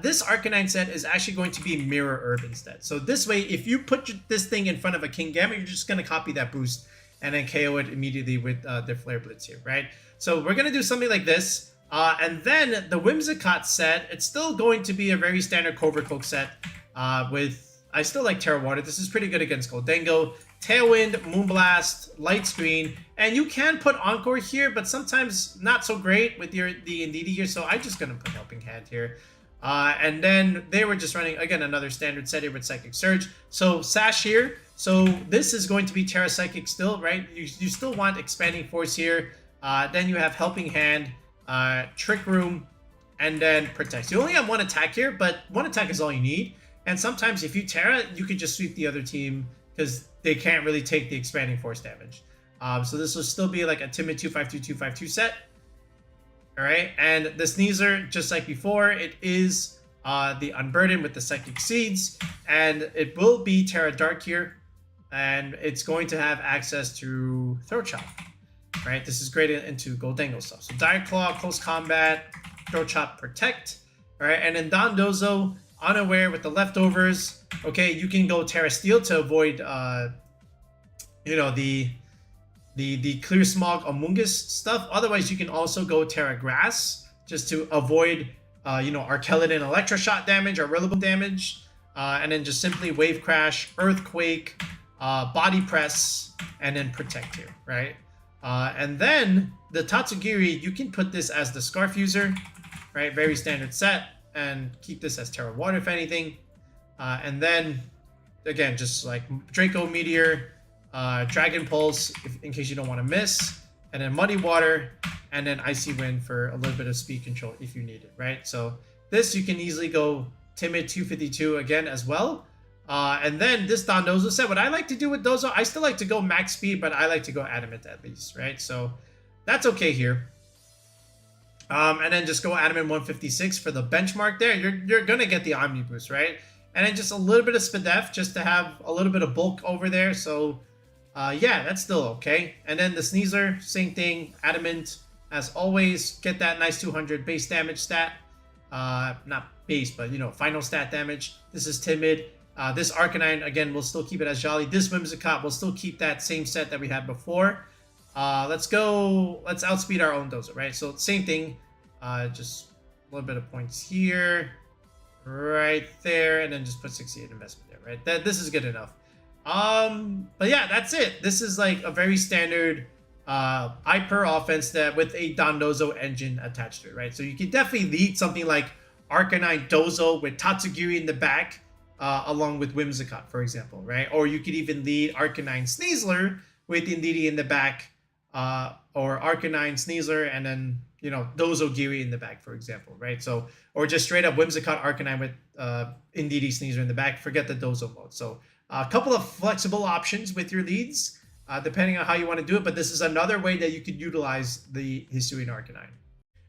This Arcanine set is actually going to be Mirror Herb instead. So this way, if you put this thing in front of a Kingambit, you're just going to copy that boost and then KO it immediately with the Flare Blitz here, right? So we're going to do something like this. And then the Whimsicott set, it's still going to be a very standard Cobra Cloak set with... I still like Terra Water. This is pretty good against Goldengo. Tailwind, Moonblast, Light Screen. And you can put Encore here, but sometimes not so great with the Indeedee here. So I'm just going to put Helping Hand here. And then they were just running, again, another standard set here with Psychic Surge. So Sash here. So this is going to be Terra Psychic still, right? You still want Expanding Force here. Then you have Helping Hand, Trick Room, and then Protect. You only have one attack here, but one attack is all you need. And sometimes if you Terra, you could just sweep the other team because they can't really take the Expanding Force damage. So this will still be like a timid 252, 252 set. All right, and the Sneasler, just like before, it is the Unburden with the Psychic Seeds, and it will be Terra Dark here, and it's going to have access to Throat Chop. Right, this is great into Goldengo stuff. So Dire Claw, Close Combat, Throat Chop, Protect. All right, and then Dondozo, Unaware with the leftovers. Okay, you can go Terra Steel to avoid, you know, the Clear Smog Among Us stuff. Otherwise, you can also go Terra Grass just to avoid, you know, Arkeladin Electroshock damage or Rillaboom damage. And then just simply Wave Crash, Earthquake, body press, and then protect here, right? And then the Tatsugiri, you can put this as the Scarf user, right? Very standard set, and keep this as Terra Water if anything. And then, again, just like Draco Meteor, Dragon Pulse, in case you don't want to miss, and then Muddy Water, and then Icy Wind for a little bit of speed control if you need it, right? So this, you can easily go Timid 252 again as well. And then this Dondozo set, what I like to do with Dozo, I still like to go max speed, but I like to go Adamant at least, right? So that's okay here. And then just go Adamant 156 for the benchmark there. You're going to get the Omni Boost, right? And then just a little bit of Spadef just to have a little bit of bulk over there. So, yeah, that's still okay. And then the Sneasler, same thing. Adamant, as always, get that nice 200 base damage stat. Not base, but, you know, final stat damage. This is Timid. This Arcanine, again, we'll still keep it as Jolly. This Whimsicott, we'll still keep that same set that we had before. Let's outspeed our own Dozo, right? So, same thing. Just a little bit of points here. Right there, and then just put 68 investment there, right? This is good enough. But yeah, that's it. This is like a very standard hyper offense that with a Dondozo engine attached to it, right? So you can definitely lead something like Arcanine Dozo with Tatsugiri in the back, along with Whimsicott, for example, right? Or you could even lead Arcanine Sneasler with Indeedee in the back, or Arcanine Sneasler and then, you know, Dozo Giri in the back, for example, right? So, or just straight up Whimsicott Arcanine with Indeedee Sneasler in the back. Forget the Dozo mode. So, a couple of flexible options with your leads, depending on how you want to do it. But this is another way that you could utilize the Hisuian-Arcanine.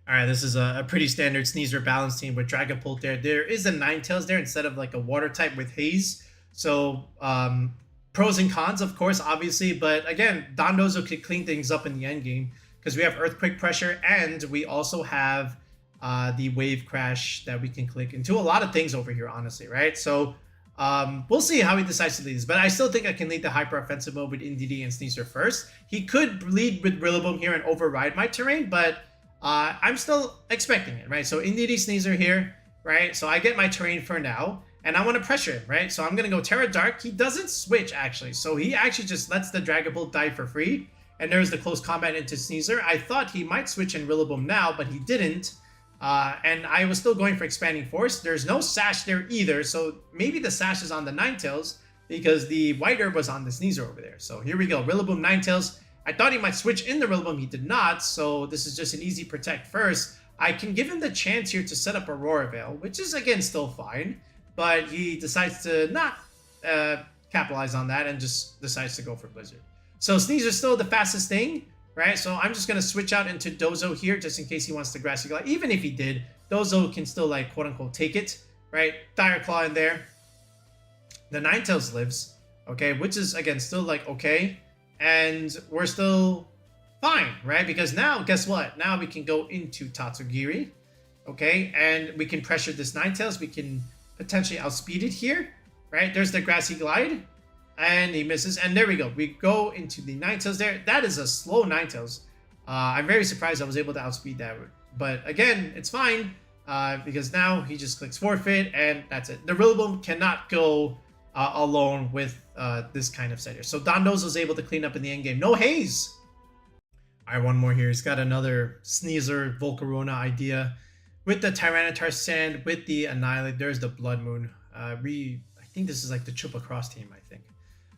All right, this is a pretty standard Sneasler balance team with Dragapult there. There is a Ninetales there instead of like a water type with Haze. So, pros and cons, of course, obviously. But again, Dondozo could clean things up in the end game because we have Earthquake Pressure and we also have the Wave Crash that we can click into a lot of things over here, honestly, right? So we'll see how he decides to lead this. But I still think I can lead the Hyper Offensive mode with Indeedee and Sneasler first. He could lead with Rillaboom here and override my terrain, but I'm still expecting it, right? So Indeedee Sneasler here, right? So I get my terrain for now. And I want to pressure him, right? So I'm going to go Terra Dark. He doesn't switch, actually. So he actually just lets the Dragapult die for free. And there's the close combat into Sneasler. I thought he might switch in Rillaboom now, but he didn't. And I was still going for Expanding Force. There's no Sash there either. So maybe the Sash is on the Ninetales because the White Herb was on the Sneasler over there. So here we go. Rillaboom, Ninetales. I thought he might switch in the Rillaboom. He did not. So this is just an easy protect first. I can give him the chance here to set up Aurora Veil, which is, again, still fine. But he decides to not capitalize on that and just decides to go for Blizzard. So Sneasler is still the fastest thing, right? So I'm just going to switch out into Dozo here just in case he wants to Grassy Glide. Even if he did, Dozo can still, like, quote-unquote take it, right? Dire Claw in there. The Ninetales lives, okay? Which is, again, still, like, okay. And we're still fine, right? Because now, guess what? Now we can go into Tatsugiri, okay? And we can pressure this Ninetales. We can potentially outspeed it here, right? There's the Grassy Glide, and he misses. And there we go. We go into the Ninetales there. That is a slow Ninetales. I'm very surprised I was able to outspeed that. But again, it's fine because now he just clicks Forfeit, and that's it. The Rillaboom cannot go alone with this kind of set here. So Dondozo is able to clean up in the end game. No Haze. All right, one more here. He's got another Sneasler Volcarona idea. With the Tyranitar Sand, with the Annihilate, there's the Blood Moon. I think this is like the Triple Cross team, I think.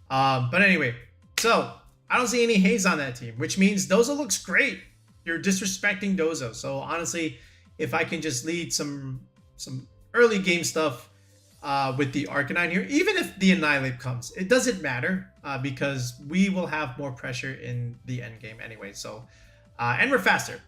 But anyway, so I don't see any Haze on that team, which means Dozo looks great. You're disrespecting Dozo. So honestly, if I can just lead some early game stuff with the Arcanine here, even if the Annihilate comes, it doesn't matter because we will have more pressure in the end game anyway. So, and we're faster.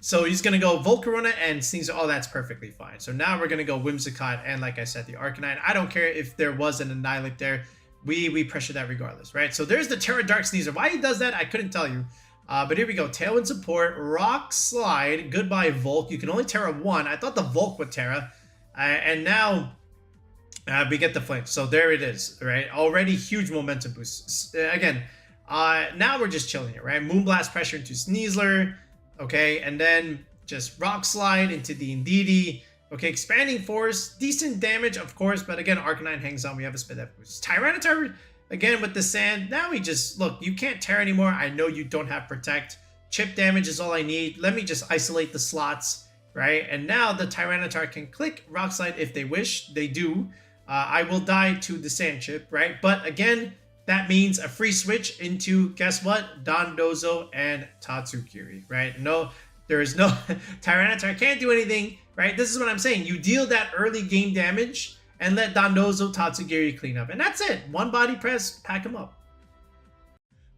So he's going to go Volcarona and Sneasler. Oh, that's perfectly fine. So now we're going to go Whimsicott and, like I said, the Arcanine. I don't care if there was an Annihilate there. We pressure that regardless, right? So there's the Terra Dark Sneasler. Why he does that, I couldn't tell you. But here we go. Tailwind support, Rock Slide, goodbye Volk. You can only Terra one. I thought the Volk would Terra. And now we get the flinch. So there it is, right? Already huge momentum boost. Again, now we're just chilling here, right? Moonblast pressure into Sneasler. Okay, and then just Rock Slide into the Indeedee. Okay, Expanding Force, decent damage, of course, but again, Arcanine hangs on. We have a Spit That boost. Tyranitar again with the sand, now we just, look, you can't tear anymore. I know you don't have protect. Chip damage is all I need. Let me just isolate the slots, right? And now the Tyranitar can click Rock Slide if they wish. They do. I will die to the sand chip, right? But again, that means a free switch into, guess what? Dondozo and Tatsukiri, right? No, there is no Tyranitar can't do anything, right? This is what I'm saying. You deal that early game damage and let Dondozo, Tatsukiri clean up. And that's it. One body press, pack him up.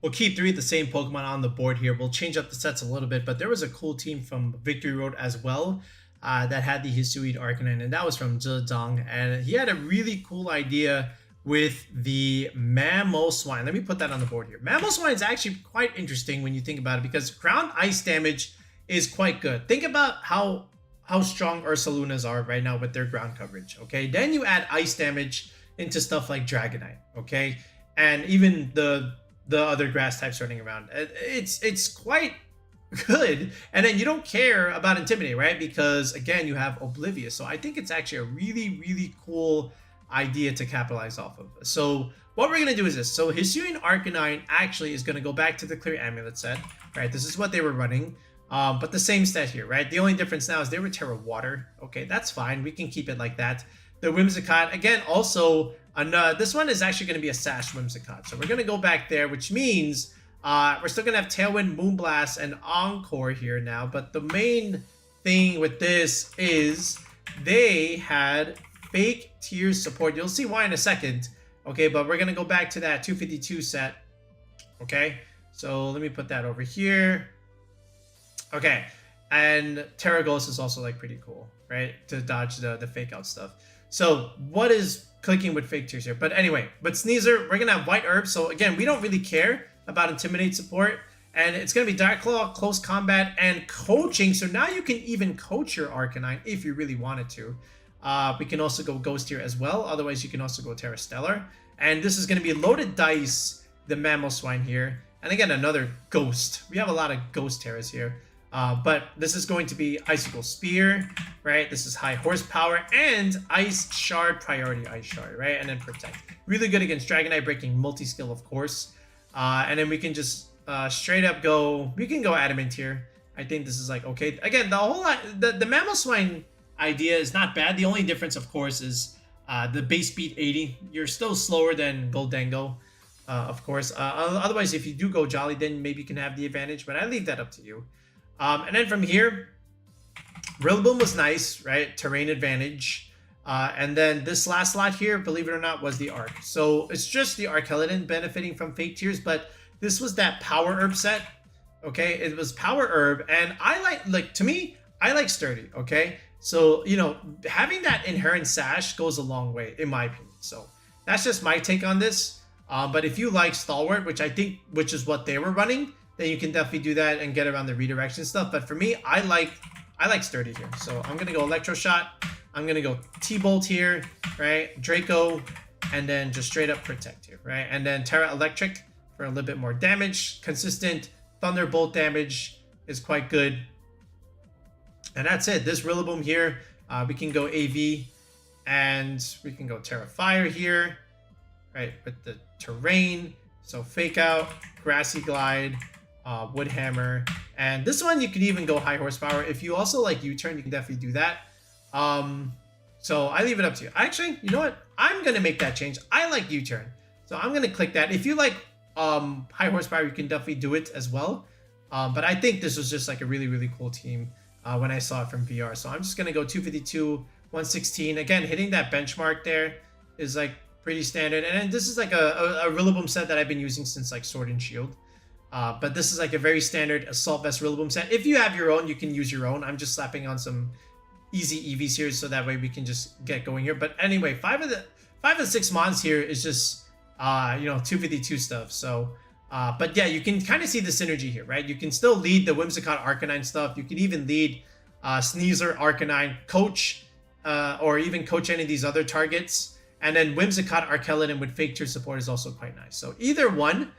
We'll keep 3 of the same Pokemon on the board here. We'll change up the sets a little bit, but there was a cool team from Victory Road as well that had the HISUIAN-ARCANINE, and that was from Zhang. And he had a really cool idea with the Mamoswine. Let me put that on the board here. Mamoswine is actually quite interesting when you think about it, because ground ice damage is quite good. Think about how strong Ursalunas are right now with their ground coverage, okay? Then you add ice damage into stuff like Dragonite, okay? And even the other grass types running around. It's quite good. And then you don't care about Intimidate, right? Because again, you have Oblivious. So I think it's actually a really, really cool idea to capitalize off of. So what we're gonna do is this. So HISUIAN-ARCANINE actually is gonna go back to the Clear Amulet set, right? This is what they were running. But the same stat here, right? The only difference now is they were Terra Water. Okay, that's fine. We can keep it like that. The Whimsicott, again, also, this one is actually going to be a Sash Whimsicott. So we're going to go back there, which means we're still going to have Tailwind, Moonblast, and Encore here now. But the main thing with this is they had Fake Tears support. You'll see why in a second. Okay, but we're going to go back to that 252 set. Okay, so let me put that over here. Okay, and Terra Ghost is also like pretty cool, right? To dodge the fake out stuff. So what is clicking with Fake Tears here? But anyway, but Sneasel, we're gonna have White Herb. So again, we don't really care about Intimidate support, and it's gonna be Dark Claw, Close Combat, and Coaching. So now you can even coach your Arcanine if you really wanted to. We can also go Ghost here as well. Otherwise, you can also go Terra Stellar. And this is gonna be Loaded Dice, the Mamoswine here. And again, another Ghost. We have a lot of Ghost Terras here. But this is going to be Icicle Spear, right? This is high horsepower and Ice Shard, priority Ice Shard, right? And then Protect. Really good against Dragonite, breaking multi-skill, of course. And then we can just straight up go, we can go Adamant here. I think this is like, okay. Again, the whole, the Mamoswine idea is not bad. The only difference, of course, is the base speed 80. You're still slower than Goldengo, of course. Otherwise, if you do go Jolly, then maybe you can have the advantage, but I leave that up to you. And then from here, Rillaboom was nice, right? Terrain advantage. And then this last slot here, believe it or not, was the Arc. So it's just the Archeladon benefiting from Fake Tears, but this was that Power Herb set, okay? It was Power Herb, and I like to me, I like Sturdy, okay? So, you know, having that inherent Sash goes a long way, in my opinion. So that's just my take on this. But if you like Stalwart, which is what they were running, then you can definitely do that and get around the redirection stuff. But for me, I like Sturdy here. So I'm gonna go Electro Shot. I'm gonna go T-Bolt here, right? Draco, and then just straight up Protect here, right? And then Terra Electric for a little bit more damage. Consistent Thunderbolt damage is quite good. And that's it. This Rillaboom here, we can go AV, and we can go Terra Fire here, right? With the terrain. So Fake Out, Grassy Glide, Wood Hammer, and this one you could even go high horsepower. If you also like U-turn, you can definitely do that. So I leave it up to you. Actually, you know what? I'm gonna make that change. I like U-turn, so I'm gonna click that. If you like high horsepower, you can definitely do it as well. But I think this was just like a really, really cool team when I saw it from VR. So I'm just gonna go 252, 116. Again, hitting that benchmark there is like pretty standard. And then this is like a Rillaboom set that I've been using since like Sword and Shield. But this is like a very standard Assault Vest Rillaboom set. If you have your own, you can use your own. I'm just slapping on some easy EVs here so that way we can just get going here. But anyway, 5 of the 6 mons here is just you know, 252 stuff. So but yeah, you can kind of see the synergy here, right? You can still lead the Whimsicott Arcanine stuff. You can even lead Sneasel Arcanine, coach or even coach any of these other targets. And then Whimsicott Archeladon with Fake Tears support is also quite nice. So either one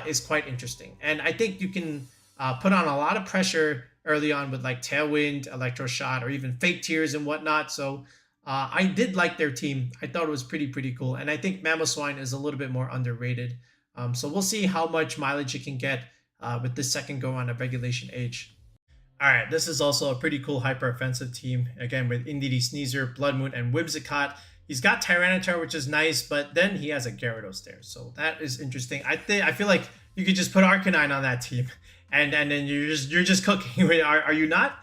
is quite interesting. And I think you can put on a lot of pressure early on with like Tailwind, Electro Shot, or even Fake Tears and whatnot. So I did like their team. I thought it was pretty cool. And I think Mamoswine is a little bit more underrated. So we'll see how much mileage you can get with this second go on of Regulation H. Alright, this is also a pretty cool hyper-offensive team. Again, with Indeedee, Sneasel, Blood Moon, and Whimsicott. He's got Tyranitar, which is nice, but then he has a Gyarados there. So that is interesting. I feel like you could just put Arcanine on that team. And then you're just cooking. Are you not?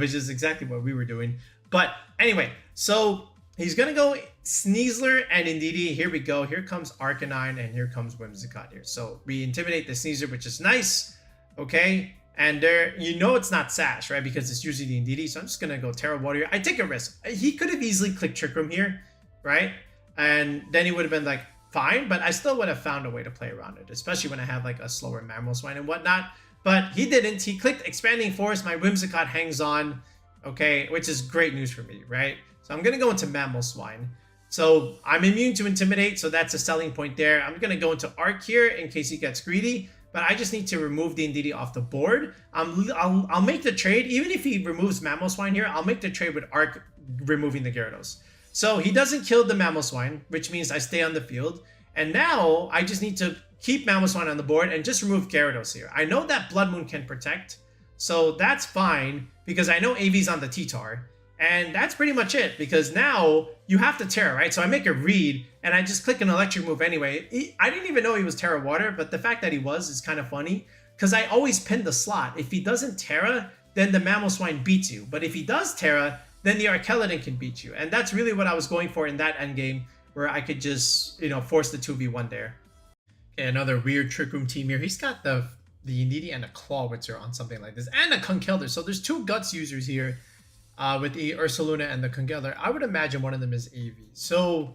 Which is exactly what we were doing. But anyway, so he's going to go Sneasel and Indeedee. Here we go. Here comes Arcanine, and here comes Whimsicott here. So we intimidate the Sneasel, which is nice. Okay. And there, you know it's not Sash, right? Because it's usually the Indeedee. So I'm just going to go Terra Water here. I take a risk. He could have easily clicked Trick Room here, right? And then he would have been like, fine. But I still would have found a way to play around it. Especially when I have like a slower Mamoswine and whatnot. But he didn't. He clicked Expanding Force. My Whimsicott hangs on. Okay, which is great news for me, right? So I'm going to go into Mamoswine. So I'm immune to Intimidate. So that's a selling point there. I'm going to go into Arc here in case he gets greedy. But I just need to remove the Indeedee off the board. I'll make the trade. Even if he removes Mamoswine here, I'll make the trade with Arc removing the Gyarados. So he doesn't kill the Mamoswine, which means I stay on the field. And now I just need to keep Mamoswine on the board and just remove Gyarados here. I know that Blood Moon can protect. So that's fine because I know AV's on the T-Tar. And that's pretty much it because now you have to Terra, right? So I make a read and I just click an electric move anyway. I didn't even know he was Terra Water, but the fact that he was is kind of funny because I always pin the slot. If he doesn't Terra, then the Mamoswine beats you. But if he does Terra, then the Arcalyden can beat you. And that's really what I was going for in that endgame where I could just, you know, force the 2v1 there. Okay, another weird Trick Room team here. He's got the Indeedee and a Clawitzer on something like this and a Conkeldurr. So there's two Guts users here. With the Ursaluna and the Conkeldurr, I would imagine one of them is AV. So,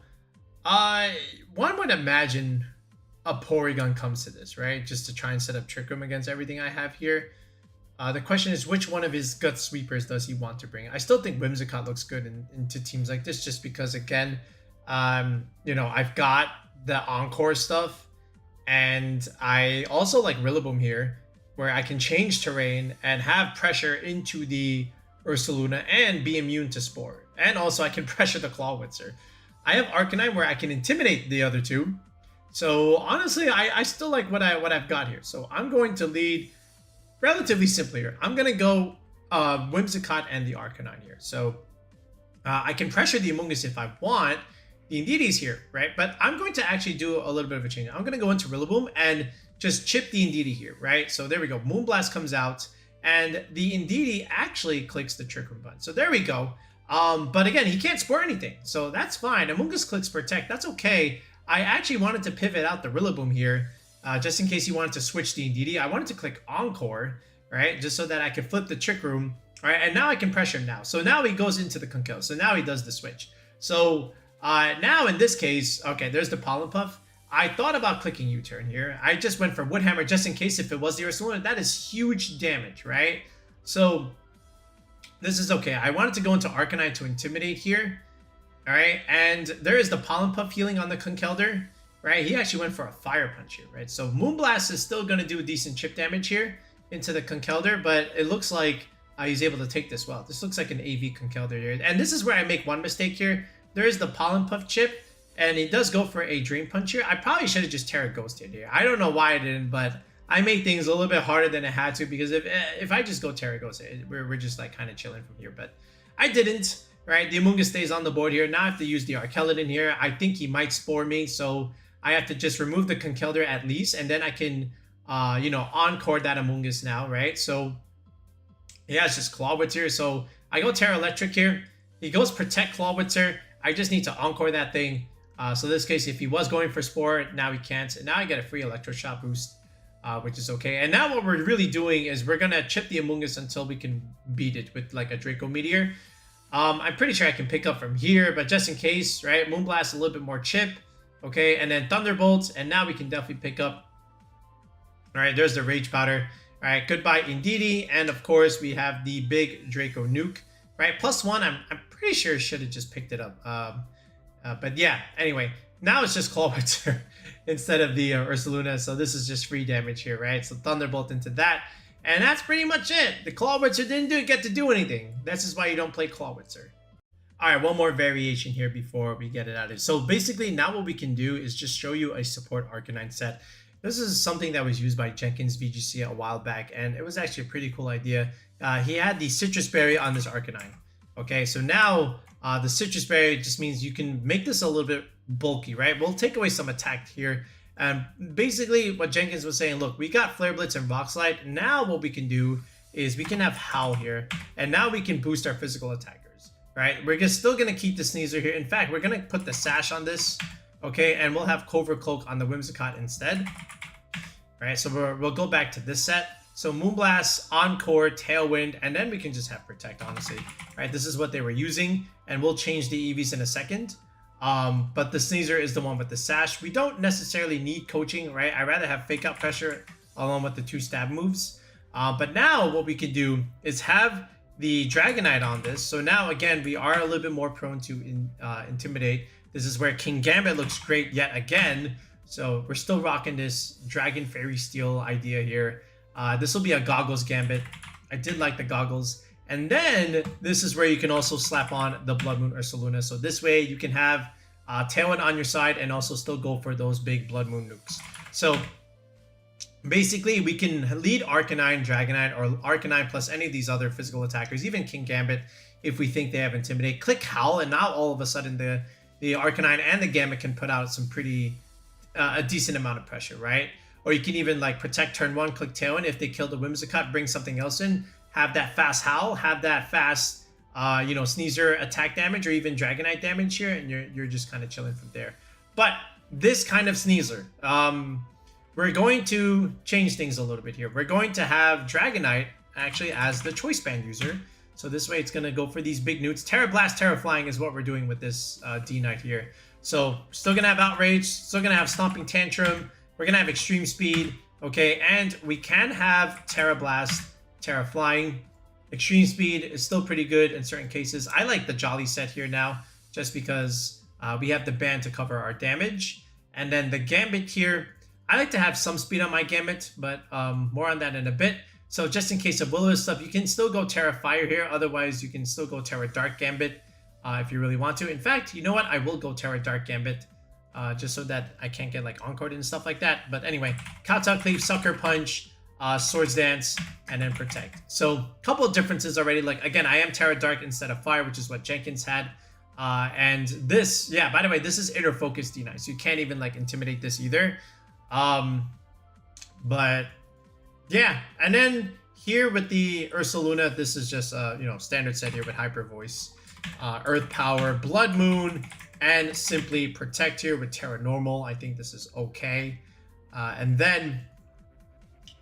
one would imagine a Porygon comes to this, right? Just to try and set up Trick Room against everything I have here. The question is, which one of his Gut Sweepers does he want to bring? I still think Whimsicott looks good into teams like this, just because, again, you know, I've got the Encore stuff, and I also like Rillaboom here, where I can change terrain and have pressure into the Ursaluna and be immune to Spore. And also I can pressure the Clawitzer. I have Arcanine where I can intimidate the other two. So honestly, I still like what I've got here. So I'm going to lead relatively simply here. I'm going to go Whimsicott and the Arcanine here. So I can pressure the Amoonguss if I want. The Indeedee's here, right? But I'm going to actually do a little bit of a change. I'm going to go into Rillaboom and just chip the Indeedee here, right? So there we go. Moonblast comes out. And the Indeedee actually clicks the Trick Room button. So there we go. But again, he can't Spore anything. So that's fine. Amoonguss clicks Protect. That's okay. I actually wanted to pivot out the Rillaboom here. Just in case he wanted to switch the Indeedee. I wanted to click Encore, right? Just so that I could flip the Trick Room. All right, and now I can pressure him now. So now he goes into the Conkeldurr. So now he does the switch. So now in this case, okay, there's the Pollen Puff. I thought about clicking U-turn here. I just went for Woodhammer just in case if it was the Ursaluna. That is huge damage, right? So this is okay. I wanted to go into Arcanine to Intimidate here. All right, and there is the Pollen Puff healing on the Conkeldurr, right? He actually went for a Fire Punch here, right? So Moonblast is still going to do decent chip damage here into the Conkeldurr, but it looks like he's able to take this well. This looks like an AV Conkeldurr here. And this is where I make one mistake here. There is the Pollen Puff chip. And it does go for a Dream Punch here. I probably should have just Terra Ghosted here. I don't know why I didn't, but I made things a little bit harder than it had to because if I just go Terra Ghosted, we're just like kind of chilling from here. But I didn't, right? The Amoonguss stays on the board here. Now I have to use the Arcalyden here. I think he might Spore me, so I have to just remove the Conkeldurr at least, and then I can, you know, Encore that Amoonguss now, right? So yeah, it's just Clawitzer. So I go Terra Electric here. He goes Protect Clawitzer. I just need to Encore that thing. So in this case, if he was going for Spore, now he can't. And now I get a free Electro Shot boost, which is okay. And now what we're really doing is we're going to chip the Amoonguss until we can beat it with like a Draco Meteor. I'm pretty sure I can pick up from here, but just in case, right? Moonblast a little bit more chip, okay? And then Thunderbolt, and now we can definitely pick up. All right, there's the Rage Powder. All right, goodbye Indeedee. And of course, we have the big Draco Nuke, right? +1, I'm pretty sure should have just picked it up. But yeah, anyway, now it's just Clawitzer instead of the Ursaluna. So this is just free damage here, right? So Thunderbolt into that. And that's pretty much it. The Clawitzer didn't get to do anything. This is why you don't play Clawitzer. All right, one more variation here before we get it out of here. So basically now what we can do is just show you a support Arcanine set. This is something that was used by JenkinsVGC a while back, and it was actually a pretty cool idea. He had the Citrus Berry on this Arcanine. Okay, so now the Citrus Berry just means you can make this a little bit bulky, right? We'll take away some attack here. And basically what Jenkins was saying, look, we got Flare Blitz and Rock Slide. Now what we can do is we can have Howl here, and now we can boost our physical attackers. Right, we're still gonna keep the Sneasel here. In fact, we're gonna put the Sash on this, okay, and we'll have Covert Cloak on the Whimsicott instead. Right, so we'll go back to this set. So Moonblast, Encore, Tailwind, and then we can just have Protect, honestly. Right, this is what they were using, and we'll change the EVs in a second. But the Sneasel is the one with the Sash. We don't necessarily need coaching, right? I'd rather have Fake Out Pressure along with the 2 stab moves. But now what we can do is have the Dragonite on this. So now again, we are a little bit more prone to Intimidate. This is where King Gambit looks great yet again. So we're still rocking this Dragon Fairy Steel idea here. This will be a Goggles Gambit. I did like the Goggles. And then this is where you can also slap on the Blood Moon Ursaluna. So this way you can have Tailwind on your side and also still go for those big Blood Moon nukes. So basically, we can lead Arcanine, Dragonite, or Arcanine plus any of these other physical attackers, even King Gambit, if we think they have Intimidate. Click Howl, and now all of a sudden the Arcanine and the Gambit can put out some pretty, a decent amount of pressure, right? Or you can even like Protect turn 1, click Tailwind. If they kill the Whimsicott, bring something else in, have that fast Howl, have that fast, Sneasel attack damage, or even Dragonite damage here, and you're just kind of chilling from there. But this kind of Sneasel, we're going to change things a little bit here. We're going to have Dragonite actually as the Choice Band user. So this way it's going to go for these big newts. Terra Blast, Terra Flying is what we're doing with this D-Knight here. So still going to have Outrage, still going to have Stomping Tantrum. We're going to have Extreme Speed, okay? And we can have Terra Blast, Terra Flying. Extreme Speed is still pretty good in certain cases. I like the Jolly set here now just because we have the band to cover our damage. And then the Gambit here, I like to have some speed on my Gambit, but more on that in a bit. So just in case of Will-O-Wisp stuff, you can still go Terra Fire here. Otherwise, you can still go Terra Dark Gambit if you really want to. In fact, you know what? I will go Terra Dark Gambit just so that I can't get like Encored and stuff like that. But anyway, Kowtow Cleave, Sucker Punch, Swords Dance, and then Protect. So a couple of differences already. Like again, I am Terra Dark instead of Fire, which is what Jenkins had. And this, yeah, by the way, this is Inner Focus D-Knight, so you can't even like Intimidate this either. But yeah, and then here with the Ursaluna, this is just standard set here with Hyper Voice, Earth Power, Blood Moon, and simply Protect here with Terra Normal. I think this is okay. And then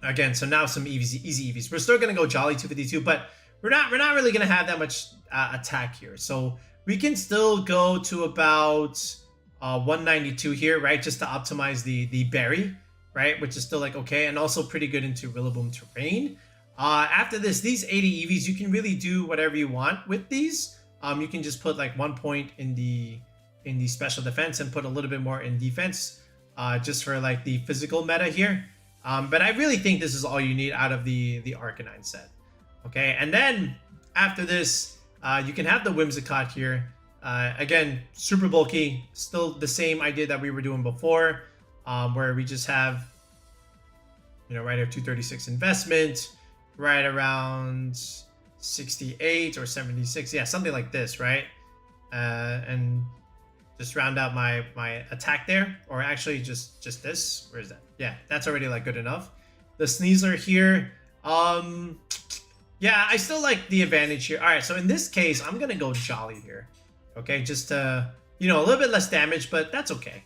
again, so now some easy EVs. We're still gonna go Jolly 252, but we're not really gonna have that much attack here. So we can still go to about 192 here, right? Just to optimize the berry, right? Which is still like okay, and also pretty good into Rillaboom terrain. After this, these 80 EVs, you can really do whatever you want with these. You can just put like 1 point in the special defense and put a little bit more in defense, just for like the physical meta here. But I really think this is all you need out of the Arcanine set. Okay, and then after this, you can have the Whimsicott here. Again, super bulky, still the same idea that we were doing before, where we just have, right here, 236 investment, right around 68 or 76, yeah, something like this, right? And just round out my attack there, or actually just this. Where is that? Yeah, that's already like good enough. The Sneasel here, yeah, I still like the advantage here. All right, so in this case, I'm gonna go Jolly here. Okay, just to, a little bit less damage, but that's okay.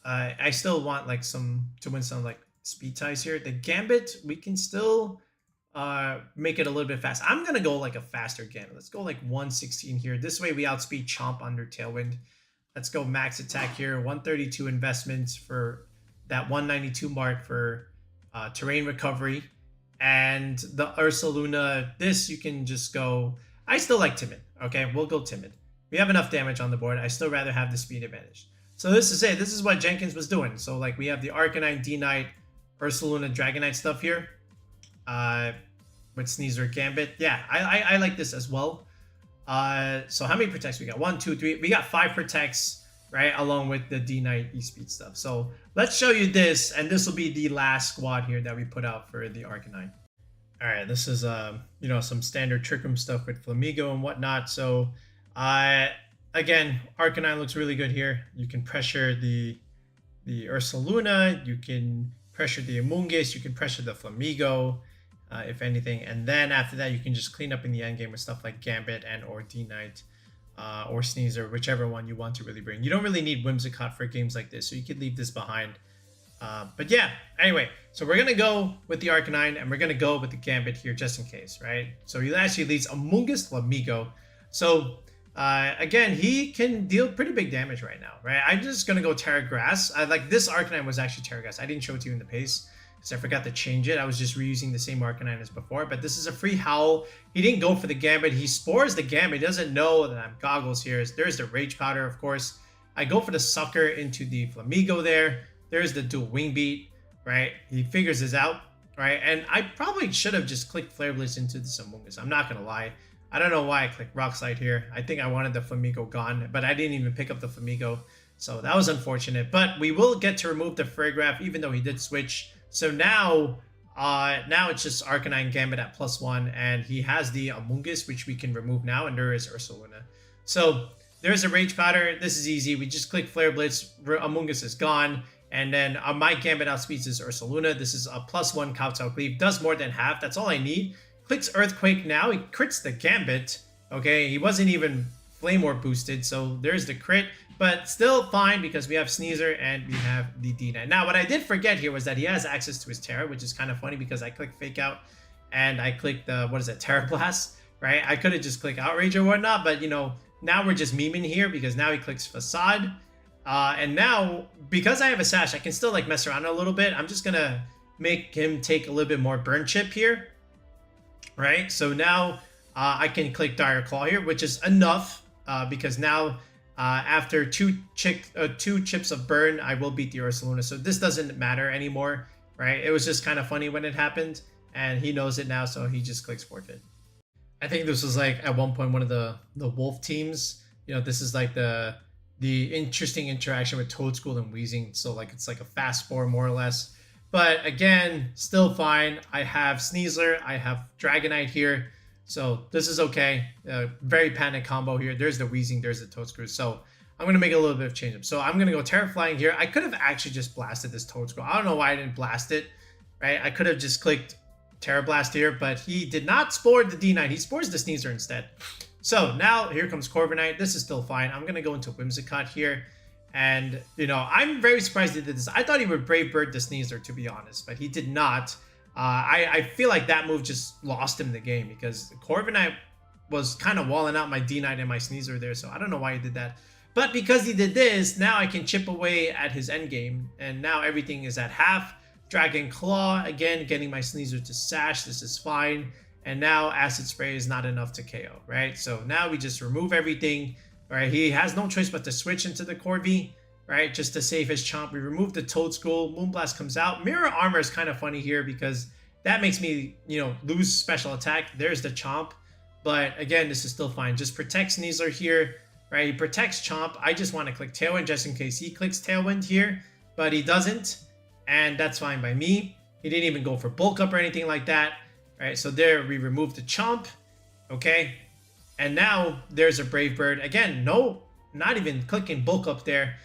I still want like to win some like speed ties here. The Gambit, we can still make it a little bit fast. I'm gonna go like a faster Gambit. Let's go like 116 here. This way we outspeed Chomp under Tailwind. Let's go max attack here. 132 investments for that 192 mark for terrain recovery. And the Ursaluna, this you can just go. I still like Timid. Okay, we'll go Timid. We have enough damage on the board. I still rather have the speed advantage. So this is it. This is what Jenkins was doing. So like we have the Arcanine, D-Knight, Ursaluna, Dragonite stuff here. With Sneasel Gambit. Yeah, I like this as well. So how many protects we got? 1, 2, 3. We got 5 protects, right? Along with the D-Knight E-Speed stuff. So let's show you this, and this will be the last squad here that we put out for the Arcanine. All right, this is you know, some standard trick room stuff with Flamigo and whatnot. So again, Arcanine looks really good here. You can pressure the Ursaluna, you can pressure the Amoonguss, you can pressure the Flamigo, if anything, and then after that you can just clean up in the end game with stuff like Gambit and or D-Knight or Sneasel, whichever one you want to really bring. You don't really need Whimsicott for games like this, so you could leave this behind. But yeah, anyway, so we're gonna go with the Arcanine and we're gonna go with the Gambit here just in case, right? So he actually leads Amoonguss, Flamigo. So again, he can deal pretty big damage right now, right? I'm just gonna go Terra Grass. Like this Arcanine was actually Terra Grass. I didn't show it to you in the pace because I forgot to change it. I was just reusing the same Arcanine as before, but this is a free Howl. He didn't go for the Gambit. He spores the Gambit. He doesn't know that I'm Goggles here. There's the Rage Powder, of course. I go for the Sucker into the Flamigo there. There's the dual Wing Beat, right? He figures this out, right? And I probably should have just clicked Flare Blitz into the Amoonguss. I'm not gonna lie. I don't know why I clicked Rock Slide here. I think I wanted the Flamigo gone, but I didn't even pick up the Flamigo. So that was unfortunate. But we will get to remove the Fraygraph, even though he did switch. So now it's just Arcanine Gambit at +1, and he has the Amoonguss, which we can remove now, and there is Ursaluna. So there's a Rage Powder. This is easy. We just click Flare Blitz. Amoonguss is gone. And then my Gambit outspeeds his Ursaluna. This is a +1 Kowtow Cleave. Does more than half. That's all I need. Clicks Earthquake now. He crits the Gambit. Okay, he wasn't even Flame Orb boosted, so there's the crit. But still fine because we have Sneasel and we have the D-Knight. Now, what I did forget here was that he has access to his Terra, which is kind of funny because I clicked Fake Out and I clicked the, what is it, Terra Blast, right? I could have just clicked Outrage or whatnot, but you know, now we're just memeing here because now he clicks Facade. And now, because I have a Sash, I can still like mess around a little bit. I'm just gonna make him take a little bit more Burn Chip here. Right, so now I can click Dire Claw here, which is enough because now after two chips of burn, I will beat the Ursaluna. So this doesn't matter anymore, right? It was just kind of funny when it happened, and he knows it now, so he just clicks Forfeit. I think this was like at one point one of the Wolf teams. You know, this is like the interesting interaction with Toadschool and Weezing. So like it's like a fast 4 more or less. But again, still fine. I have Sneasel, I have Dragonite here. So this is okay. Very panic combo here. There's the Weezing, there's the Toadscrew. So I'm going to make a little bit of change up. So I'm going to go Terra Flying here. I could have actually just blasted this Toadscrew. I don't know why I didn't blast it, right? I could have just clicked Terra Blast here, but he did not spore the D-Knight. He spores the Sneasel instead. So now here comes Corviknight. This is still fine. I'm going to go into Whimsicott here. And, you know, I'm very surprised he did this. I thought he would Brave Bird the Sneasel, to be honest, but he did not. I feel like that move just lost him the game because Corviknight was kind of walling out my D-Knight and my Sneasel there, so I don't know why he did that. But because he did this, now I can chip away at his endgame, and now everything is at half. Dragon Claw, again, getting my Sneasel to Sash. This is fine. And now Acid Spray is not enough to KO, right? So now we just remove everything. Right, he has no choice but to switch into the Corvi, right, just to save his Chomp. We remove the Toadschool. Moonblast comes out. Mirror Armor is kind of funny here because that makes me, you know, lose special attack. There's the Chomp. But again, this is still fine. Just protect Sneasel here, right? He protects Chomp. I just want to click Tailwind just in case he clicks Tailwind here, but he doesn't. And that's fine by me. He didn't even go for Bulk Up or anything like that, right? So there, we remove the Chomp, okay? And now there's a Brave Bird. Again, no, not even clicking Bulk Up there,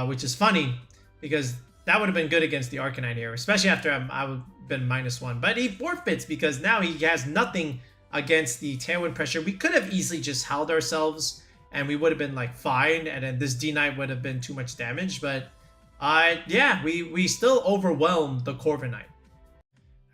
which is funny because that would have been good against the Arcanine here, especially after I would have been -1. But he forfeits because now he has nothing against the Tailwind pressure. We could have easily just held ourselves and we would have been like fine. And then this D-Knight would have been too much damage. But yeah, we still overwhelmed the Corviknight.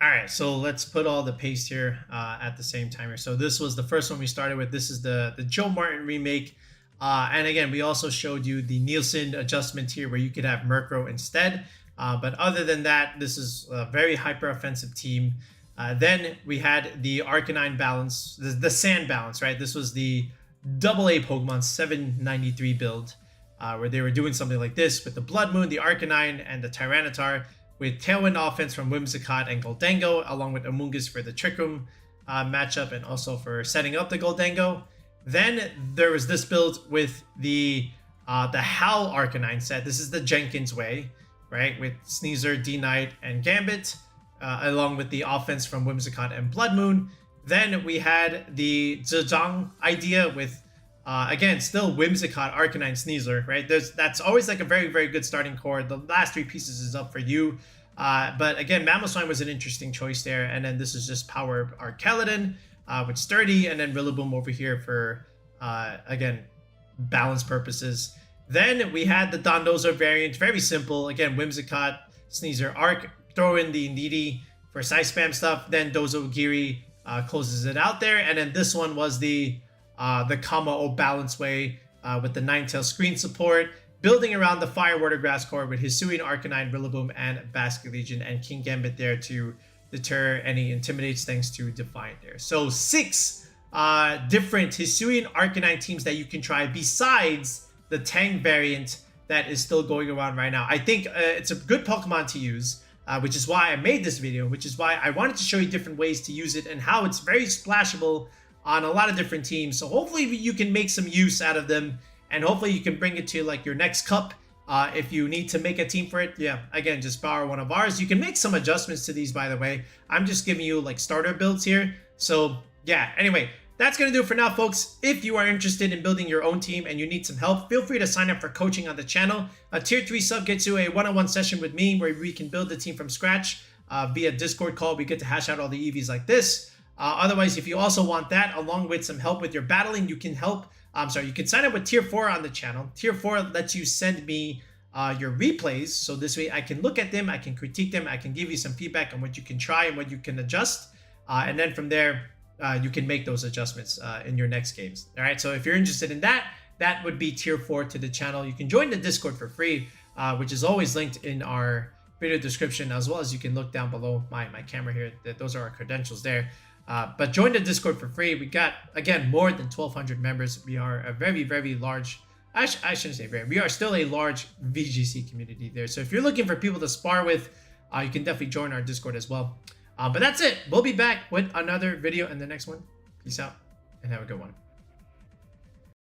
All right, so let's put all the paste here at the same time here. So this was the first one we started with. This is the Joe Martin remake. And again, we also showed you the Nielsen adjustment here where you could have Murkrow instead. But other than that, this is a very hyper-offensive team. Then we had the Arcanine balance, the Sand balance, right? This was the AA Pokemon 793 build where they were doing something like this with the Blood Moon, the Arcanine, and the Tyranitar, with Tailwind offense from Whimsicott and Goldengo, along with Amoonguss for the Trick Room matchup and also for setting up the Goldengo. Then there was this build with the Howl Arcanine set. This is the Jenkins way, right? With Sneasel, D-Knight, and Gambit, along with the offense from Whimsicott and Blood Moon. Then we had the Zhang idea with, again, still Whimsicott, Arcanine, Sneasel, right? That's always like a very, very good starting core. The last 3 pieces is up for you. But again, Mamoswine was an interesting choice there. And then this is just Power Arcaladon with Sturdy, and then Rillaboom over here for, again, balance purposes. Then we had the Dondozo variant, very simple. Again, Whimsicott, Sneasel, Arc, throw in the Needy for size spam stuff. Then Dozo Giri closes it out there. And then this one was the Kommo-O balance way with the Ninetales screen support, building around the Fire Water Grass core with HISUIAN-ARCANINE, Rillaboom, and Basculegion, and King Gambit there to deter any Intimidates thanks to Defiant there. So 6 different HISUIAN-ARCANINE teams that you can try besides the Tang variant that is still going around right now. I think it's a good Pokemon to use, which is why I made this video, which is why I wanted to show you different ways to use it and how it's very splashable on a lot of different teams. So hopefully you can make some use out of them, and hopefully you can bring it to like your next cup. If you need to make a team for it, yeah, again, just borrow one of ours. You can make some adjustments to these, by the way. I'm just giving you like starter builds here. So yeah, anyway, that's going to do it for now, folks. If you are interested in building your own team and you need some help, feel free to sign up for coaching on the channel. A tier 3 sub gets you a one-on-one session with me where we can build the team from scratch via Discord call. We get to hash out all the EVs like this. Otherwise, if you also want that, along with some help with your battling, you can you can sign up with tier 4 on the channel. Tier 4 lets you send me your replays. So this way I can look at them, I can critique them, I can give you some feedback on what you can try and what you can adjust. And then from there, you can make those adjustments in your next games. All right, so if you're interested in that, that would be tier 4 to the channel. You can join the Discord for free, which is always linked in our video description, as well as you can look down below my camera here. Those are our credentials there. But join the Discord for free. We got, again, more than 1,200 members. We are a very, very large, I shouldn't say very, we are still a large VGC community there. So if you're looking for people to spar with, you can definitely join our Discord as well. But that's it. We'll be back with another video in the next one. Peace out and have a good one.